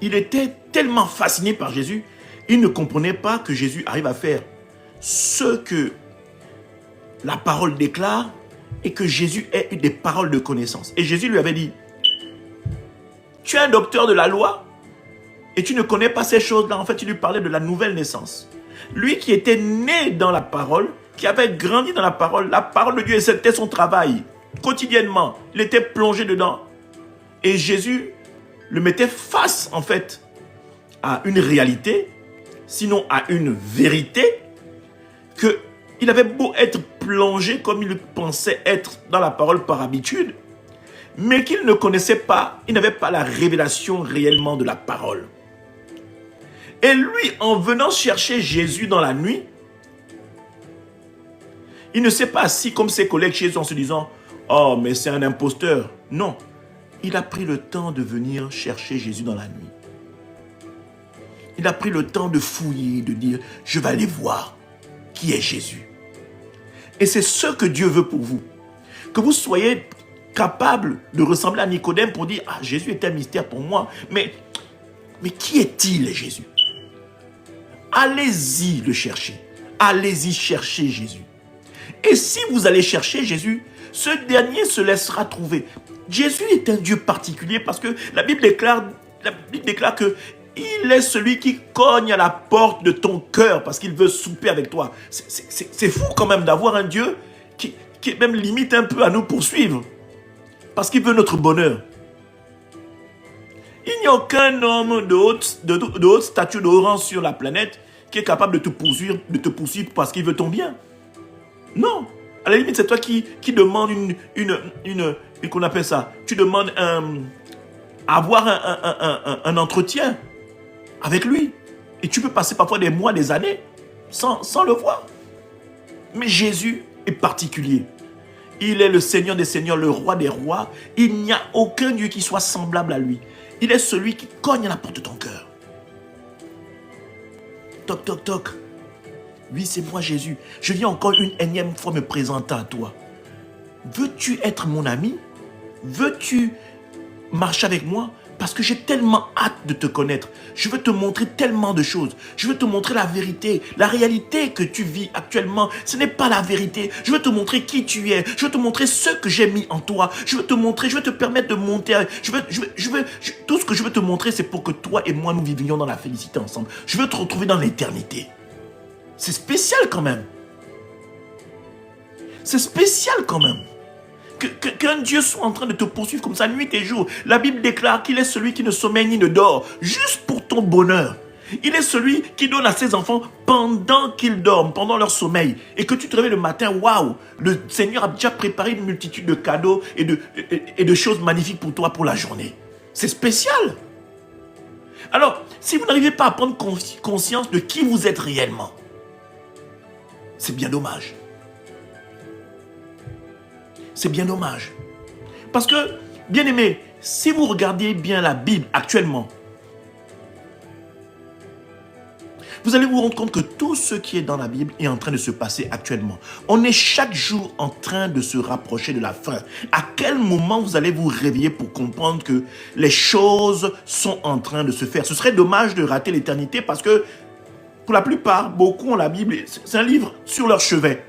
Il était tellement fasciné par Jésus, il ne comprenait pas que Jésus arrive à faire ce que la parole déclare et que Jésus ait eu des paroles de connaissance. Et Jésus lui avait dit: tu es un docteur de la loi et tu ne connais pas ces choses-là. En fait, il lui parlait de la nouvelle naissance. Lui qui était né dans la parole, qui avait grandi dans la parole de Dieu, et c'était son travail. Quotidiennement, il était plongé dedans. Et Jésus le mettait face, en fait, à une réalité, sinon à une vérité, qu'il avait beau être plongé comme il pensait être dans la parole par habitude, mais qu'il ne connaissait pas, il n'avait pas la révélation réellement de la parole. Et lui, en venant chercher Jésus dans la nuit, il ne s'est pas assis comme ses collègues chez eux en se disant « Oh, mais c'est un imposteur ». Non, il a pris le temps de venir chercher Jésus dans la nuit. Il a pris le temps de fouiller, de dire « Je vais aller voir qui est Jésus ». Et c'est ce que Dieu veut pour vous. Que vous soyez capable de ressembler à Nicodème pour dire « Ah, Jésus est un mystère pour moi, mais qui est-il Jésus ?» Allez-y le chercher. Allez-y chercher Jésus. Et si vous allez chercher Jésus, ce dernier se laissera trouver. Jésus est un Dieu particulier parce que la Bible déclare que il est celui qui cogne à la porte de ton cœur parce qu'il veut souper avec toi. C'est fou quand même d'avoir un Dieu qui même limite un peu à nous poursuivre parce qu'il veut notre bonheur. Il n'y a aucun homme de haute stature, de haut rang sur la planète qui est capable de te poursuivre parce qu'il veut ton bien. Non. À la limite, c'est toi qui demande qu'on appelle ça. Tu demandes avoir un entretien avec lui. Et tu peux passer parfois des mois, des années sans le voir. Mais Jésus est particulier. Il est le Seigneur des seigneurs, le roi des rois. Il n'y a aucun Dieu qui soit semblable à lui. Il est celui qui cogne à la porte de ton cœur. Toc, toc, toc. Oui, c'est moi Jésus. Je viens encore une énième fois me présenter à toi. Veux-tu être mon ami? Veux-tu marcher avec moi? Parce que j'ai tellement hâte de te connaître. Je veux te montrer tellement de choses. Je veux te montrer la vérité. La réalité que tu vis actuellement, ce n'est pas la vérité. Je veux te montrer qui tu es. Je veux te montrer ce que j'ai mis en toi. Je veux te montrer, je veux te permettre de monter. Tout ce que je veux te montrer, c'est pour que toi et moi, nous vivions dans la félicité ensemble. Je veux te retrouver dans l'éternité. C'est spécial quand même. C'est spécial quand même. Qu'un Dieu soit en train de te poursuivre comme ça nuit et jour. La Bible déclare qu'il est celui qui ne sommeille ni ne dort, juste pour ton bonheur. Il est celui qui donne à ses enfants pendant qu'ils dorment, pendant leur sommeil. Et que tu te réveilles le matin, waouh, le Seigneur a déjà préparé une multitude de cadeaux et de choses magnifiques pour toi pour la journée. C'est spécial. Alors, si vous n'arrivez pas à prendre conscience de qui vous êtes réellement, c'est bien dommage. C'est bien dommage. Parce que, bien aimé, si vous regardez bien la Bible actuellement, vous allez vous rendre compte que tout ce qui est dans la Bible est en train de se passer actuellement. On est chaque jour en train de se rapprocher de la fin. À quel moment vous allez vous réveiller pour comprendre que les choses sont en train de se faire? Ce serait dommage de rater l'éternité parce que, pour la plupart, beaucoup ont la Bible. C'est un livre sur leur chevet.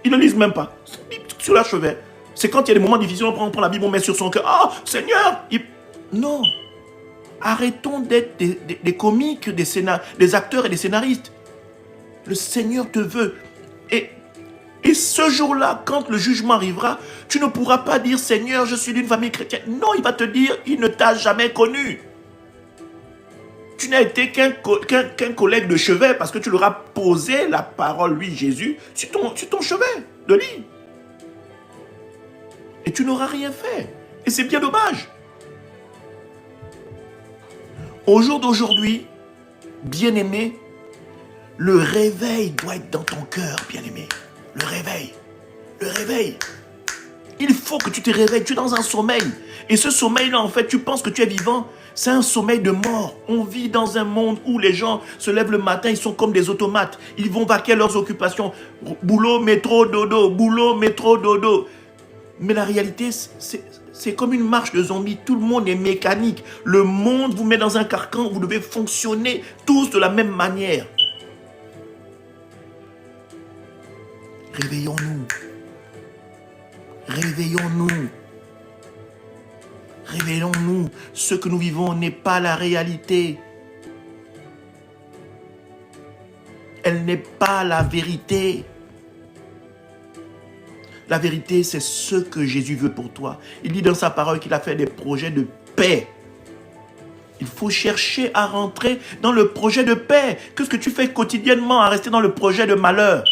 Ils ne lisent même pas. C'est un livre sur leur chevet. C'est quand il y a des moments difficiles, on prend la Bible, on met sur son cœur. Oh, Seigneur! Non. Arrêtons d'être des comiques, des acteurs et des scénaristes. Le Seigneur te veut. Et ce jour-là, quand le jugement arrivera, tu ne pourras pas dire, Seigneur, je suis d'une famille chrétienne. Non, il va te dire, il ne t'a jamais connu. Tu n'as été qu'un collègue de chevet parce que tu leur as posé la parole, lui, Jésus, sur ton chevet de lit. Et tu n'auras rien fait. Et c'est bien dommage. Au jour d'aujourd'hui, bien-aimé, le réveil doit être dans ton cœur, bien-aimé. Le réveil. Le réveil. Il faut que tu te réveilles. Tu es dans un sommeil. Et ce sommeil-là, en fait, tu penses que tu es vivant. C'est un sommeil de mort. On vit dans un monde où les gens se lèvent le matin, ils sont comme des automates. Ils vont vaquer à leurs occupations. Boulot, métro, dodo. Boulot, métro, dodo. Mais la réalité, c'est comme une marche de zombies. Tout le monde est mécanique. Le monde vous met dans un carcan. Vous devez fonctionner tous de la même manière. Réveillons-nous. Réveillons-nous. Réveillons-nous. Ce que nous vivons n'est pas la réalité. Elle n'est pas la vérité. La vérité, c'est ce que Jésus veut pour toi. Il dit dans sa parole qu'il a fait des projets de paix. Il faut chercher à rentrer dans le projet de paix. Qu'est-ce que tu fais quotidiennement à rester dans le projet de malheur?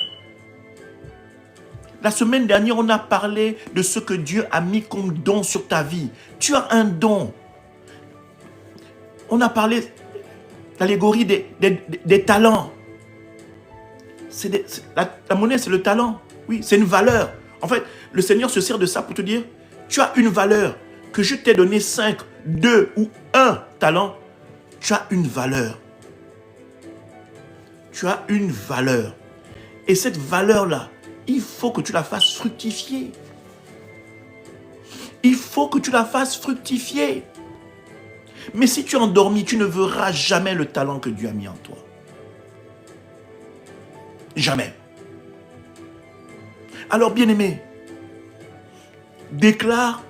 La semaine dernière, on a parlé de ce que Dieu a mis comme don sur ta vie. Tu as un don. On a parlé de l'allégorie des talents. La monnaie, c'est le talent. Oui, c'est une valeur. En fait, le Seigneur se sert de ça pour te dire, tu as une valeur. Que je t'ai donné 5, 2 ou 1 talent, tu as une valeur. Tu as une valeur. Et cette valeur-là, il faut que tu la fasses fructifier. Il faut que tu la fasses fructifier. Mais si tu es endormi, tu ne verras jamais le talent que Dieu a mis en toi. Jamais. Alors, bien-aimé, déclare,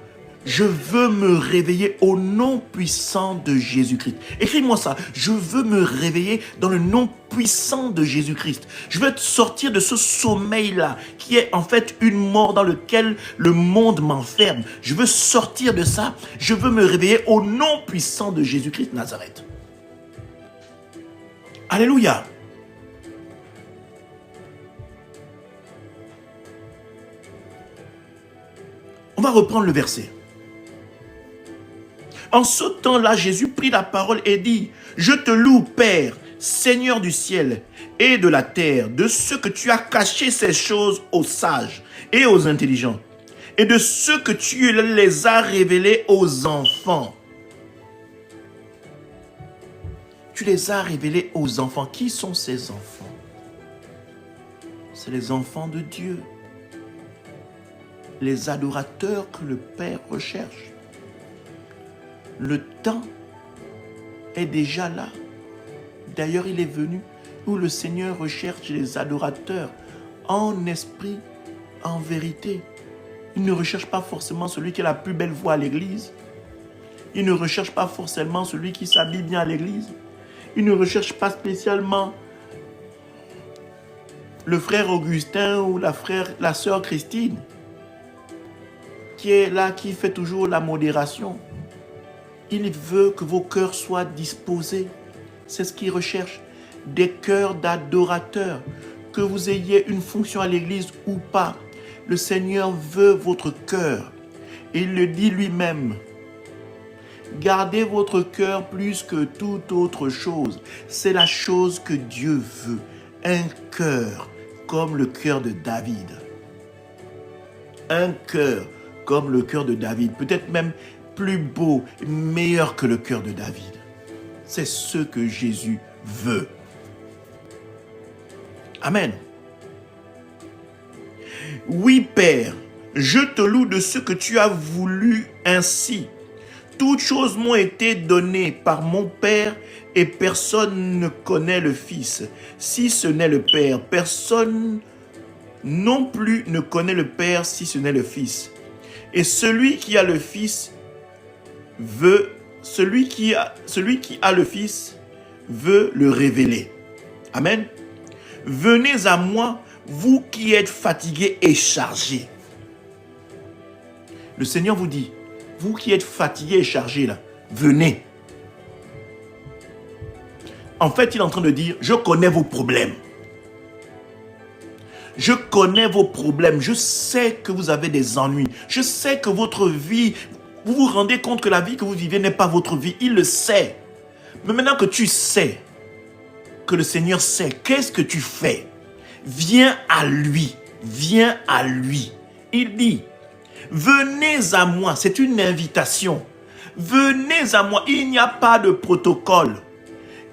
je veux me réveiller au nom puissant de Jésus-Christ. Écris-moi ça. Je veux me réveiller dans le nom puissant de Jésus-Christ. Je veux sortir de ce sommeil-là, qui est en fait une mort dans lequel le monde m'enferme. Je veux sortir de ça. Je veux me réveiller au nom puissant de Jésus-Christ Nazareth. Alléluia. On va reprendre le verset. En ce temps-là, Jésus prit la parole et dit, « Je te loue, Père, Seigneur du ciel et de la terre, de ce que tu as caché ces choses aux sages et aux intelligents, et de ce que tu les as révélés aux enfants. Tu les as révélés aux enfants. Qui sont ces enfants? C'est les enfants de Dieu. Les adorateurs que le Père recherche. Le temps est déjà là. D'ailleurs, il est venu où le Seigneur recherche les adorateurs en esprit, en vérité. Il ne recherche pas forcément celui qui a la plus belle voix à l'église. Il ne recherche pas forcément celui qui s'habille bien à l'église. Il ne recherche pas spécialement le frère Augustin ou la sœur Christine qui est là, qui fait toujours la modération. Il veut que vos cœurs soient disposés. C'est ce qu'il recherche. Des cœurs d'adorateurs. Que vous ayez une fonction à l'église ou pas. Le Seigneur veut votre cœur. Et il le dit lui-même. Gardez votre cœur plus que toute autre chose. C'est la chose que Dieu veut. Un cœur comme le cœur de David. Un cœur comme le cœur de David. Peut-être même plus beau, meilleur que le cœur de David. C'est ce que Jésus veut. Amen. Oui, Père, je te loue de ce que tu as voulu ainsi. Toutes choses m'ont été données par mon Père et personne ne connaît le Fils, si ce n'est le Père. Personne non plus ne connaît le Père, si ce n'est le Fils. Et celui qui a le Fils celui qui a le Fils veut le révéler. Amen. Venez à moi, vous qui êtes fatigués et chargés. Le Seigneur vous dit, vous qui êtes fatigués et chargés là, venez. En fait, il est en train de dire, je connais vos problèmes. Je connais vos problèmes. Je sais que vous avez des ennuis. Je sais que votre vie, vous vous rendez compte que la vie que vous vivez n'est pas votre vie. Il le sait. Mais maintenant que tu sais, que le Seigneur sait, qu'est-ce que tu fais? Viens à lui. Viens à lui. Il dit, venez à moi. C'est une invitation. Venez à moi. Il n'y a pas de protocole.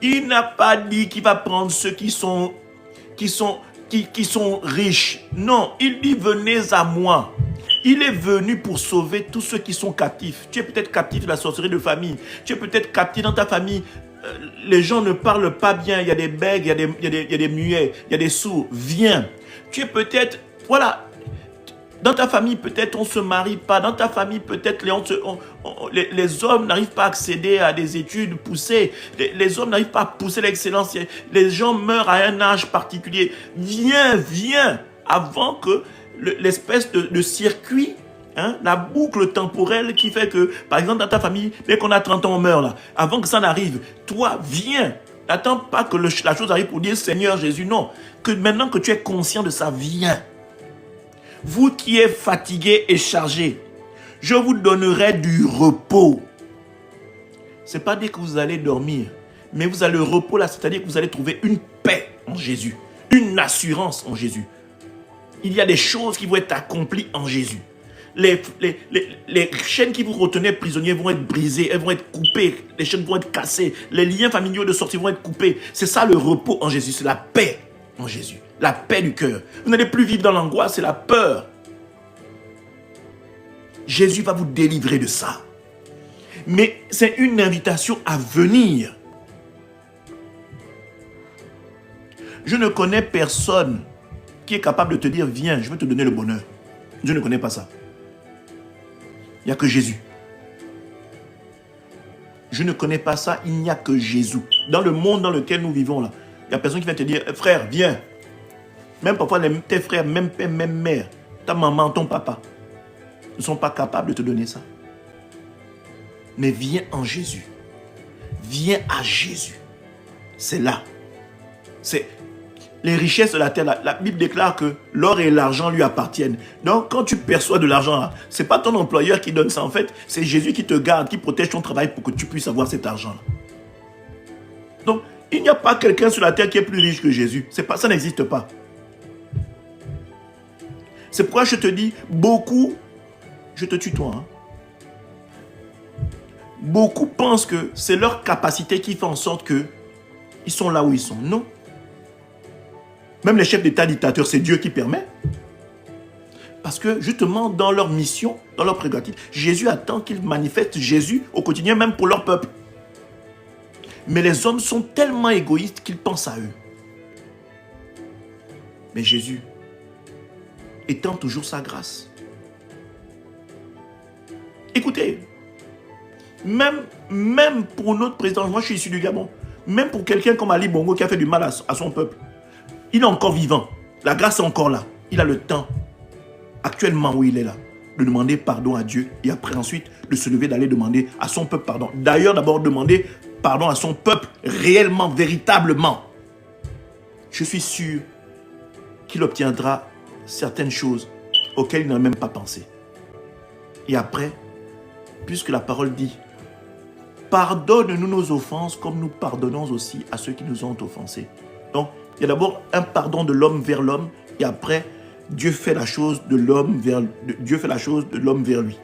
Il n'a pas dit qu'il va prendre ceux qui sont riches. Non, il dit venez à moi. Il est venu pour sauver tous ceux qui sont captifs. Tu es peut-être captif de la sorcellerie de famille. Tu es peut-être captif dans ta famille. Les gens ne parlent pas bien. Il y a des bègues, il y a des muets, il y a des sourds. Viens. Tu es peut-être, voilà, dans ta famille, peut-être on ne se marie pas. Dans ta famille, peut-être les hommes n'arrivent pas à accéder à des études poussées. Les hommes n'arrivent pas à pousser l'excellence. Les gens meurent à un âge particulier. Viens, avant que l'espèce de circuit, hein, la boucle temporelle qui fait que, par exemple, dans ta famille, dès qu'on a 30 ans, on meurt là. Avant que ça n'arrive, toi, viens. N'attends pas que la chose arrive pour dire Seigneur Jésus. Non, que maintenant que tu es conscient de ça, viens. Vous qui êtes fatigués et chargés, je vous donnerai du repos. Ce n'est pas dire que vous allez dormir, mais vous allez le repos là, c'est-à-dire que vous allez trouver une paix en Jésus, une assurance en Jésus. Il y a des choses qui vont être accomplies en Jésus. Les chaînes qui vous retenaient prisonniers vont être brisées, elles vont être coupées, les chaînes vont être cassées, les liens familiaux de sortie vont être coupés. C'est ça le repos en Jésus, c'est la paix en Jésus. La paix du cœur. Vous n'allez plus vivre dans l'angoisse, c'est la peur. Jésus va vous délivrer de ça. Mais c'est une invitation à venir. Je ne connais personne qui est capable de te dire, viens, je vais te donner le bonheur. Je ne connais pas ça. Il n'y a que Jésus. Je ne connais pas ça, il n'y a que Jésus. Dans le monde dans lequel nous vivons là, il n'y a personne qui va te dire, frère, viens. Même parfois, tes frères, même père, même mère, ta maman, ton papa, ne sont pas capables de te donner ça. Mais viens en Jésus. Viens à Jésus. C'est là. C'est les richesses de la terre. La Bible déclare que l'or et l'argent lui appartiennent. Donc, quand tu perçois de l'argent, ce n'est pas ton employeur qui donne ça. En fait, c'est Jésus qui te garde, qui protège ton travail pour que tu puisses avoir cet argent-là. Donc, il n'y a pas quelqu'un sur la terre qui est plus riche que Jésus. Ça n'existe pas. C'est pourquoi je te dis, beaucoup Je te tutoie. Hein. Beaucoup pensent que c'est leur capacité qui fait en sorte qu'ils sont là où ils sont. Non. Même les chefs d'État dictateurs, c'est Dieu qui permet. Parce que justement, dans leur mission, dans leur prérogative, Jésus attend qu'ils manifestent Jésus au quotidien, même pour leur peuple. Mais les hommes sont tellement égoïstes qu'ils pensent à eux. Mais Jésus étend toujours sa grâce. Écoutez, même pour notre président, moi je suis issu du Gabon, même pour quelqu'un comme Ali Bongo qui a fait du mal à son peuple, il est encore vivant. La grâce est encore là. Il a le temps, actuellement où il est là, de demander pardon à Dieu et après ensuite de se lever, d'aller demander à son peuple pardon. D'ailleurs, d'abord demander pardon à son peuple réellement, véritablement. Je suis sûr qu'il obtiendra certaines choses auxquelles il n'a même pas pensé. Et après, puisque la parole dit, pardonne-nous nos offenses comme nous pardonnons aussi à ceux qui nous ont offensés. Donc, il y a d'abord un pardon de l'homme vers l'homme et après, Dieu fait la chose de l'homme vers lui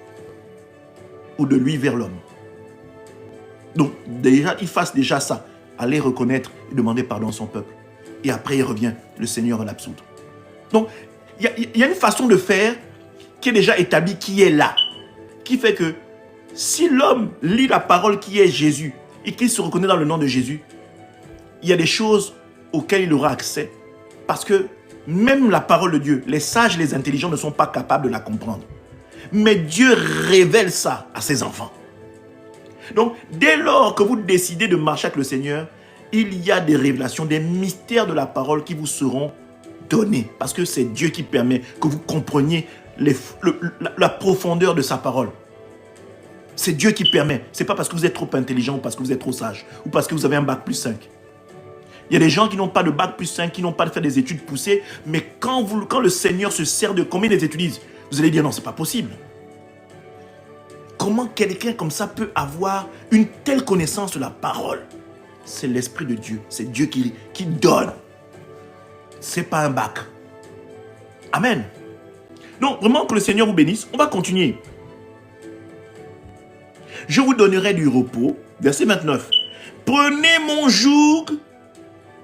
ou de lui vers l'homme. Donc, déjà, il fasse déjà ça, aller reconnaître et demander pardon à son peuple. Et après, il revient, le Seigneur va l'absoudre. Donc, il y a une façon de faire qui est déjà établie, qui est là, qui fait que si l'homme lit la parole qui est Jésus et qu'il se reconnaît dans le nom de Jésus, il y a des choses auxquelles il aura accès parce que même la parole de Dieu, les sages et les intelligents ne sont pas capables de la comprendre. Mais Dieu révèle ça à ses enfants. Donc, dès lors que vous décidez de marcher avec le Seigneur, il y a des révélations, des mystères de la parole qui vous seront donnés. Parce que c'est Dieu qui permet que vous compreniez la profondeur de sa parole. C'est Dieu qui permet. Ce n'est pas parce que vous êtes trop intelligent ou parce que vous êtes trop sage ou parce que vous avez un bac plus 5. Il y a des gens qui n'ont pas de bac plus 5, qui n'ont pas fait des études poussées, mais quand le Seigneur se sert de combien des études, vous allez dire non, ce n'est pas possible. Comment quelqu'un comme ça peut avoir une telle connaissance de la parole? C'est l'Esprit de Dieu. C'est Dieu qui donne. Ce n'est pas un bac. Amen. Donc, vraiment que le Seigneur vous bénisse. On va continuer. Je vous donnerai du repos. Verset 29. Prenez mon joug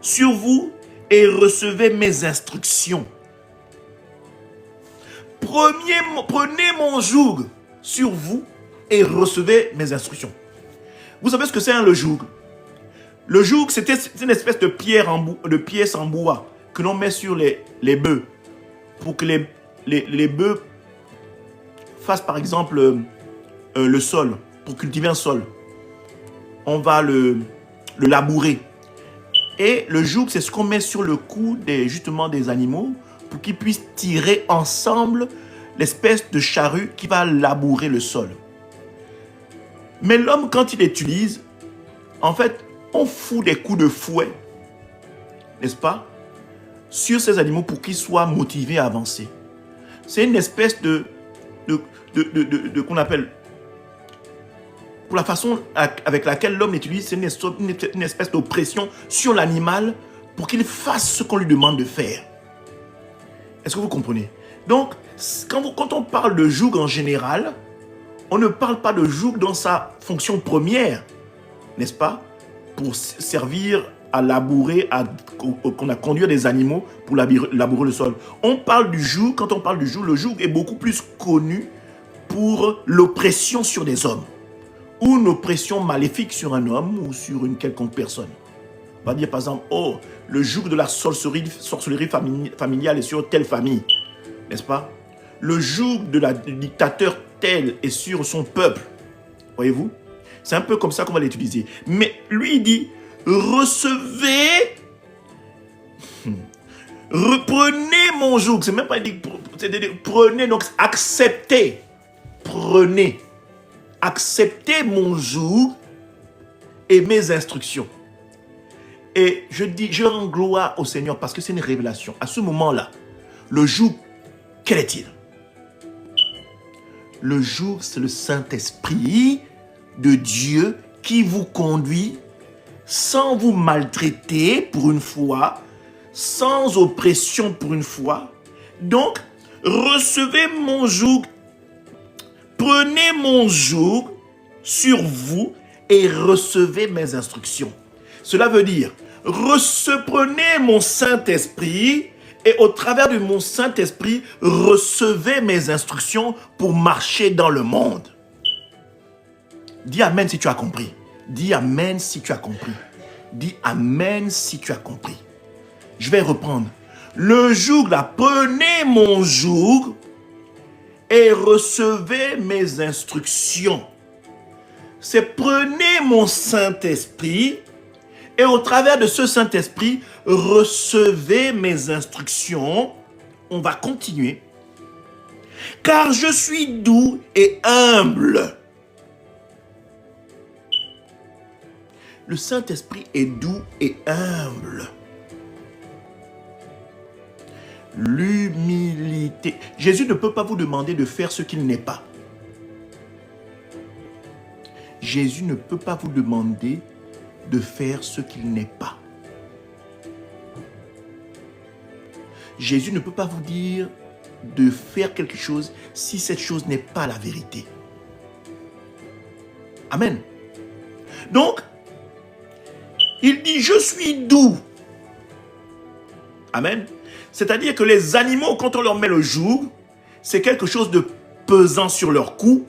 sur vous et recevez mes instructions. Prenez mon joug sur vous et recevez mes instructions. Vous savez ce que c'est le joug? Le joug, c'est une espèce de pièce en bois que l'on met sur les bœufs pour que les bœufs fassent par exemple le sol, pour cultiver un sol. On va le labourer. Et le joug, c'est ce qu'on met sur le cou justement des animaux pour qu'ils puissent tirer ensemble l'espèce de charrue qui va labourer le sol. Mais l'homme, quand il l'utilise, en fait, on fout des coups de fouet, n'est-ce pas, sur ces animaux pour qu'ils soient motivés à avancer. C'est une espèce qu'on appelle, pour la façon avec laquelle l'homme l'utilise, c'est une espèce d'oppression sur l'animal pour qu'il fasse ce qu'on lui demande de faire. Est-ce que vous comprenez? Donc, quand on parle de joug en général, on ne parle pas de joug dans sa fonction première, n'est-ce pas? Pour servir à labourer, à conduire des animaux pour labourer le sol. On parle du joug, quand on parle du joug, le joug est beaucoup plus connu pour l'oppression sur des hommes ou une oppression maléfique sur un homme ou sur une quelconque personne. On va dire par exemple, oh, le joug de la sorcellerie familiale est sur telle famille, n'est-ce pas? Le joug du dictateur tel est sur son peuple, voyez-vous? C'est un peu comme ça qu'on va l'utiliser. Mais lui, il dit, recevez, reprenez mon joug. C'est même pas dit, prenez, donc acceptez, prenez. Acceptez mon joug et mes instructions. Et je rends gloire au Seigneur parce que c'est une révélation. À ce moment-là, le joug, quel est-il? Le joug, c'est le Saint-Esprit de Dieu qui vous conduit sans vous maltraiter pour une fois, sans oppression pour une fois. Donc, recevez mon joug. prenez mon joug sur vous et recevez mes instructions. Cela veut dire, prenez mon Saint-Esprit et au travers de mon Saint-Esprit, recevez mes instructions pour marcher dans le monde. Dis Amen si tu as compris. Dis Amen si tu as compris. Dis Amen si tu as compris. Je vais reprendre. Le joug là, prenez mon joug et recevez mes instructions. C'est prenez mon Saint-Esprit et au travers de ce Saint-Esprit, recevez mes instructions. On va continuer. Car je suis doux et humble. Le Saint-Esprit est doux et humble. L'humilité. Jésus ne peut pas vous demander de faire ce qu'il n'est pas. Jésus ne peut pas vous demander de faire ce qu'il n'est pas. Jésus ne peut pas vous dire de faire quelque chose si cette chose n'est pas la vérité. Amen. Donc, il dit, je suis doux. Amen. C'est-à-dire que les animaux, quand on leur met le joug, c'est quelque chose de pesant sur leur cou.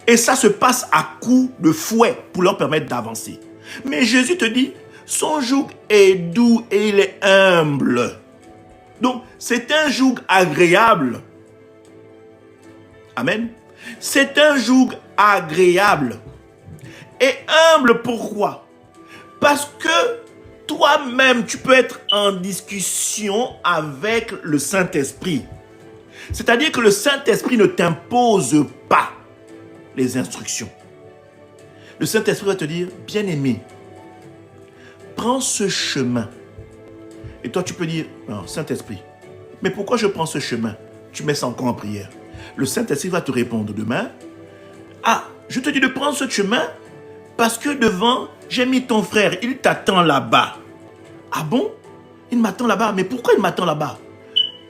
Et ça se passe à coups de fouet pour leur permettre d'avancer. Mais Jésus te dit, son joug est doux et il est humble. Donc, c'est un joug agréable. Amen. C'est un joug agréable. Et humble, pourquoi? Parce que toi-même, tu peux être en discussion avec le Saint-Esprit. C'est-à-dire que le Saint-Esprit ne t'impose pas les instructions. Le Saint-Esprit va te dire, bien-aimé, prends ce chemin. Et toi, tu peux dire, non, Saint-Esprit, mais pourquoi je prends ce chemin? Tu mets ça encore en prière. Le Saint-Esprit va te répondre demain, ah, je te dis de prendre ce chemin parce que devant, j'ai mis ton frère, il t'attend là-bas. Ah bon? Il m'attend là-bas, mais pourquoi il m'attend là-bas?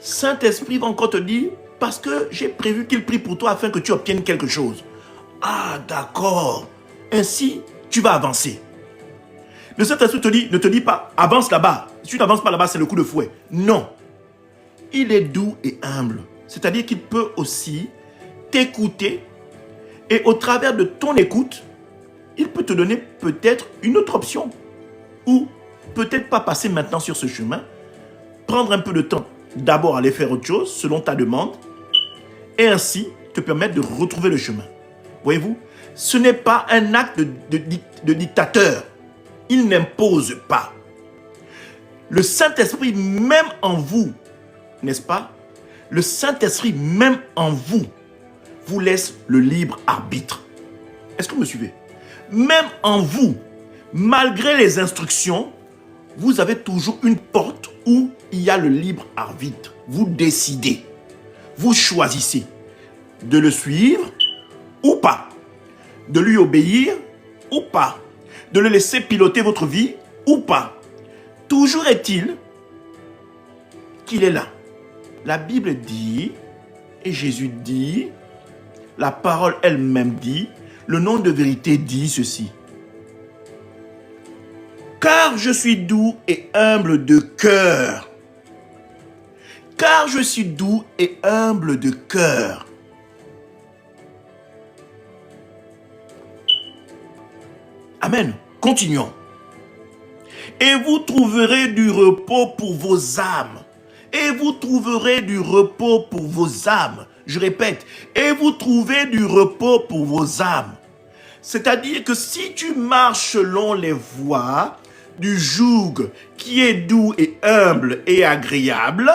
Saint-Esprit va encore te dire, parce que j'ai prévu qu'il prie pour toi afin que tu obtiennes quelque chose. Ah, d'accord. Ainsi, tu vas avancer. Le Saint-Esprit ne te dit pas, avance là-bas. Si tu n'avances pas là-bas, c'est le coup de fouet. Non. Il est doux et humble. C'est-à-dire qu'il peut aussi t'écouter et au travers de ton écoute, il peut te donner peut-être une autre option. Ou peut-être pas passer maintenant sur ce chemin, prendre un peu de temps, d'abord aller faire autre chose selon ta demande et ainsi te permettre de retrouver le chemin. Voyez-vous, ce n'est pas un acte de dictateur. Il n'impose pas. Le Saint-Esprit même en vous, n'est-ce pas? Le Saint-Esprit même en vous, vous laisse le libre arbitre. Est-ce que vous me suivez? Même en vous, malgré les instructions, vous avez toujours une porte où il y a le libre arbitre. Vous décidez, vous choisissez de le suivre ou pas, de lui obéir ou pas, de le laisser piloter votre vie ou pas. Toujours est-il qu'il est là. La Bible dit, et Jésus dit, la parole elle-même dit, le nom de vérité dit ceci. Car je suis doux et humble de cœur. Car je suis doux et humble de cœur. Amen. Continuons. Et vous trouverez du repos pour vos âmes. Et vous trouverez du repos pour vos âmes. Je répète, et vous trouvez du repos pour vos âmes. C'est-à-dire que si tu marches selon les voies du joug qui est doux et humble et agréable,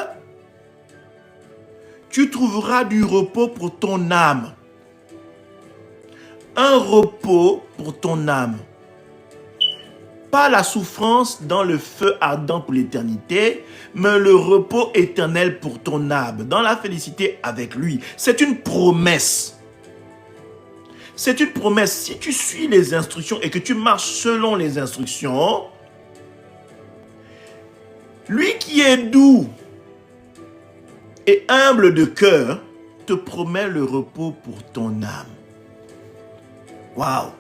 tu trouveras du repos pour ton âme. Un repos pour ton âme. Pas la souffrance dans le feu ardent pour l'éternité, mais le repos éternel pour ton âme, dans la félicité avec lui. C'est une promesse. C'est une promesse. Si tu suis les instructions et que tu marches selon les instructions, lui qui est doux et humble de cœur te promet le repos pour ton âme. Waouh!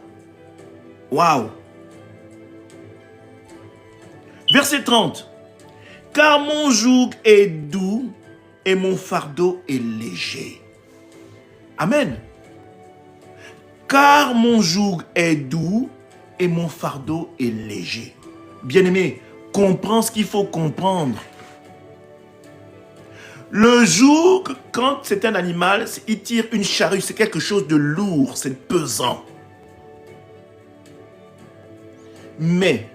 Waouh! Verset 30. Car mon joug est doux et mon fardeau est léger. Amen. Car mon joug est doux et mon fardeau est léger. Bien-aimé, comprends ce qu'il faut comprendre. Le joug, quand c'est un animal, il tire une charrue, c'est quelque chose de lourd, c'est pesant. Mais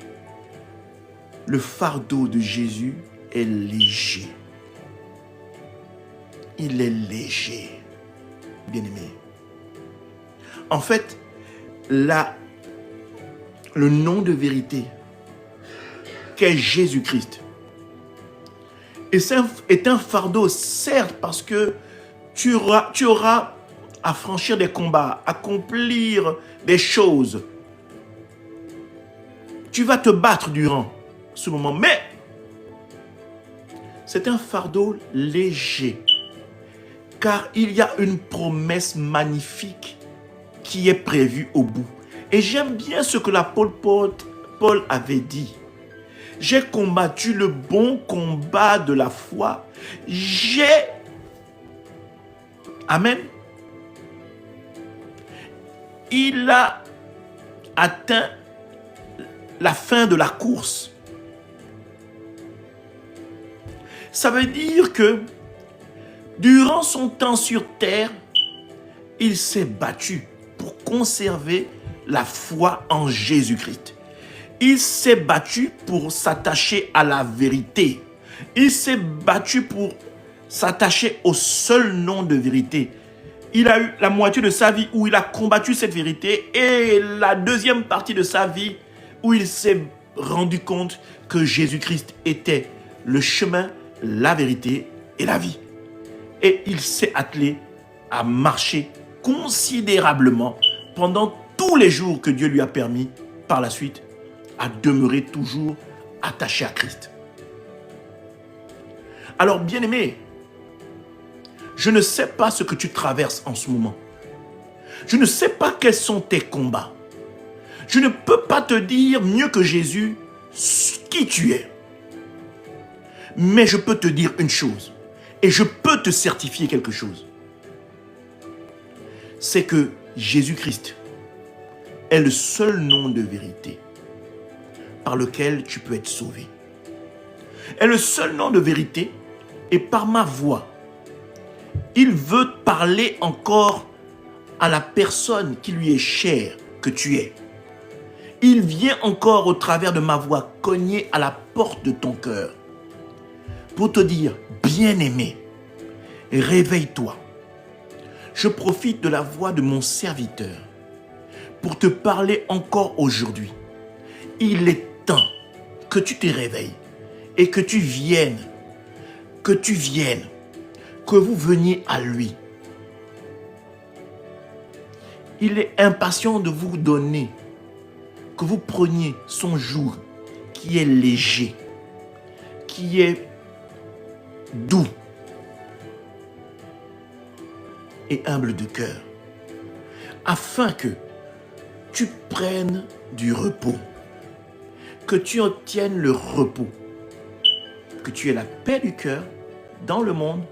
le fardeau de Jésus est léger. Il est léger, bien-aimé. En fait, le nom de vérité qu'est Jésus-Christ est un fardeau, certes, parce que tu auras à franchir des combats, accomplir des choses. Tu vas te battre durant ce moment, mais c'est un fardeau léger, car il y a une promesse magnifique qui est prévue au bout. Et j'aime bien ce que l'apôtre Paul avait dit. J'ai combattu le bon combat de la foi. Amen. Il a atteint la fin de la course. Ça veut dire que durant son temps sur terre, il s'est battu pour conserver la foi en Jésus-Christ. Il s'est battu pour s'attacher à la vérité. Il s'est battu pour s'attacher au seul nom de vérité. Il a eu la moitié de sa vie où il a combattu cette vérité et la deuxième partie de sa vie où il s'est rendu compte que Jésus-Christ était le chemin, la vérité et la vie. Et il s'est attelé à marcher considérablement pendant tous les jours que Dieu lui a permis par la suite à demeurer toujours attaché à Christ. Alors, bien-aimé, je ne sais pas ce que tu traverses en ce moment. Je ne sais pas quels sont tes combats. Je ne peux pas te dire mieux que Jésus qui tu es. Mais je peux te dire une chose. Et je peux te certifier quelque chose. C'est que Jésus-Christ est le seul nom de vérité par lequel tu peux être sauvé. Est le seul nom de vérité et par ma voix, il veut parler encore à la personne qui lui est chère que tu es. Il vient encore au travers de ma voix cogner à la porte de ton cœur pour te dire, bien-aimé, réveille-toi. Je profite de la voix de mon serviteur pour te parler encore aujourd'hui. Il est temps que tu te réveilles et que tu viennes, que vous veniez à lui. Il est impatient de vous donner, que vous preniez son joug qui est léger, qui est doux et humble de cœur, afin que tu prennes du repos, que tu obtiennes le repos, que tu aies la paix du cœur dans le monde,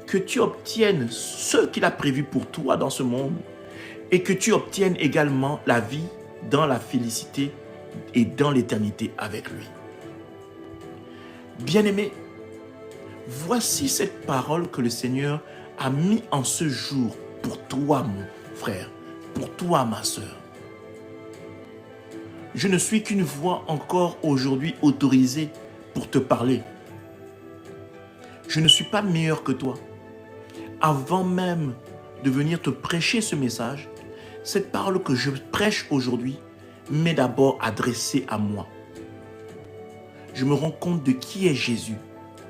que tu obtiennes ce qu'il a prévu pour toi dans ce monde et que tu obtiennes également la vie dans la félicité et dans l'éternité avec lui. Bien-aimé, voici cette parole que le Seigneur a mis en ce jour pour toi, mon frère, pour toi, ma sœur. Je ne suis qu'une voix encore aujourd'hui autorisée pour te parler. Je ne suis pas meilleur que toi. Avant même de venir te prêcher ce message, cette parole que je prêche aujourd'hui m'est d'abord adressée à moi. Je me rends compte de qui est Jésus,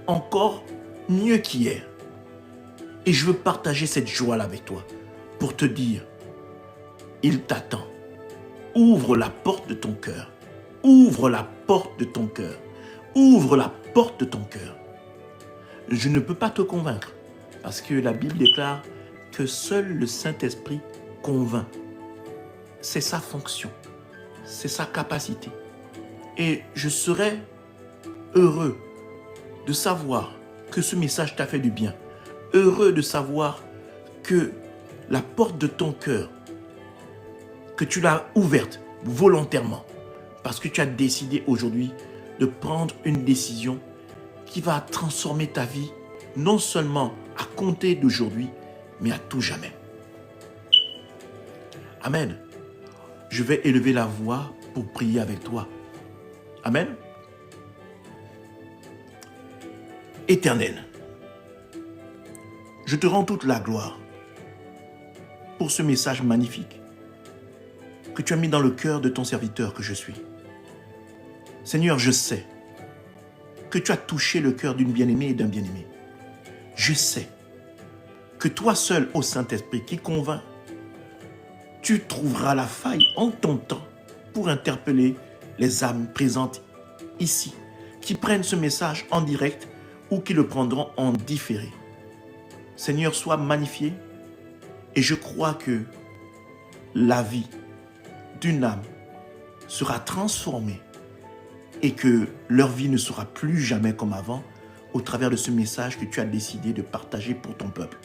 encore mieux qu'hier. Et je veux partager cette joie-là avec toi pour te dire, il t'attend. Ouvre la porte de ton cœur. Ouvre la porte de ton cœur. Ouvre la porte de ton cœur. Je ne peux pas te convaincre parce que la Bible déclare que seul le Saint-Esprit convainc. c'est sa fonction, c'est sa capacité. Et je serais heureux de savoir que ce message t'a fait du bien. Heureux de savoir que la porte de ton cœur, que tu l'as ouverte volontairement, parce que tu as décidé aujourd'hui de prendre une décision qui va transformer ta vie, non seulement à compter d'aujourd'hui, mais à tout jamais. Amen. Je vais élever la voix pour prier avec toi. Amen. Éternel, je te rends toute la gloire pour ce message magnifique que tu as mis dans le cœur de ton serviteur que je suis. Seigneur, je sais que tu as touché le cœur d'une bien-aimée et d'un bien-aimé. Je sais que toi seul, ô Saint-Esprit, qui convainc, tu trouveras la faille en ton temps pour interpeller les âmes présentes ici, qui prennent ce message en direct ou qui le prendront en différé. Seigneur, sois magnifié et je crois que la vie d'une âme sera transformée et que leur vie ne sera plus jamais comme avant au travers de ce message que tu as décidé de partager pour ton peuple.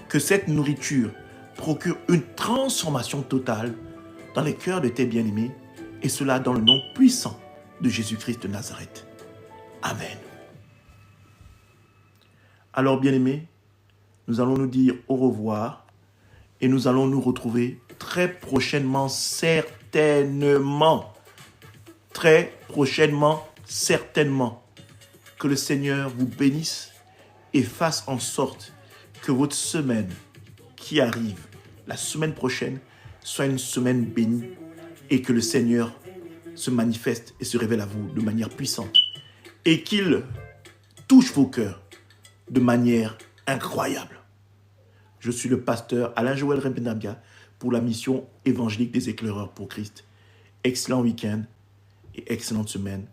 Que cette nourriture procure une transformation totale dans les cœurs de tes bien-aimés et cela dans le nom puissant de Jésus-Christ de Nazareth. Amen. Alors bien-aimés, nous allons nous dire au revoir et nous allons nous retrouver très prochainement, certainement. Très prochainement, certainement. Que le Seigneur vous bénisse et fasse en sorte que votre semaine qui arrive, la semaine prochaine, soit une semaine bénie et que le Seigneur se manifeste et se révèle à vous de manière puissante et qu'il touche vos cœurs de manière incroyable. Je suis le pasteur Alain-Joël Rembenabia pour la mission évangélique des éclaireurs pour Christ. Excellent week-end et excellente semaine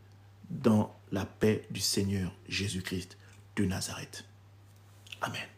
dans la paix du Seigneur Jésus-Christ de Nazareth. Amen.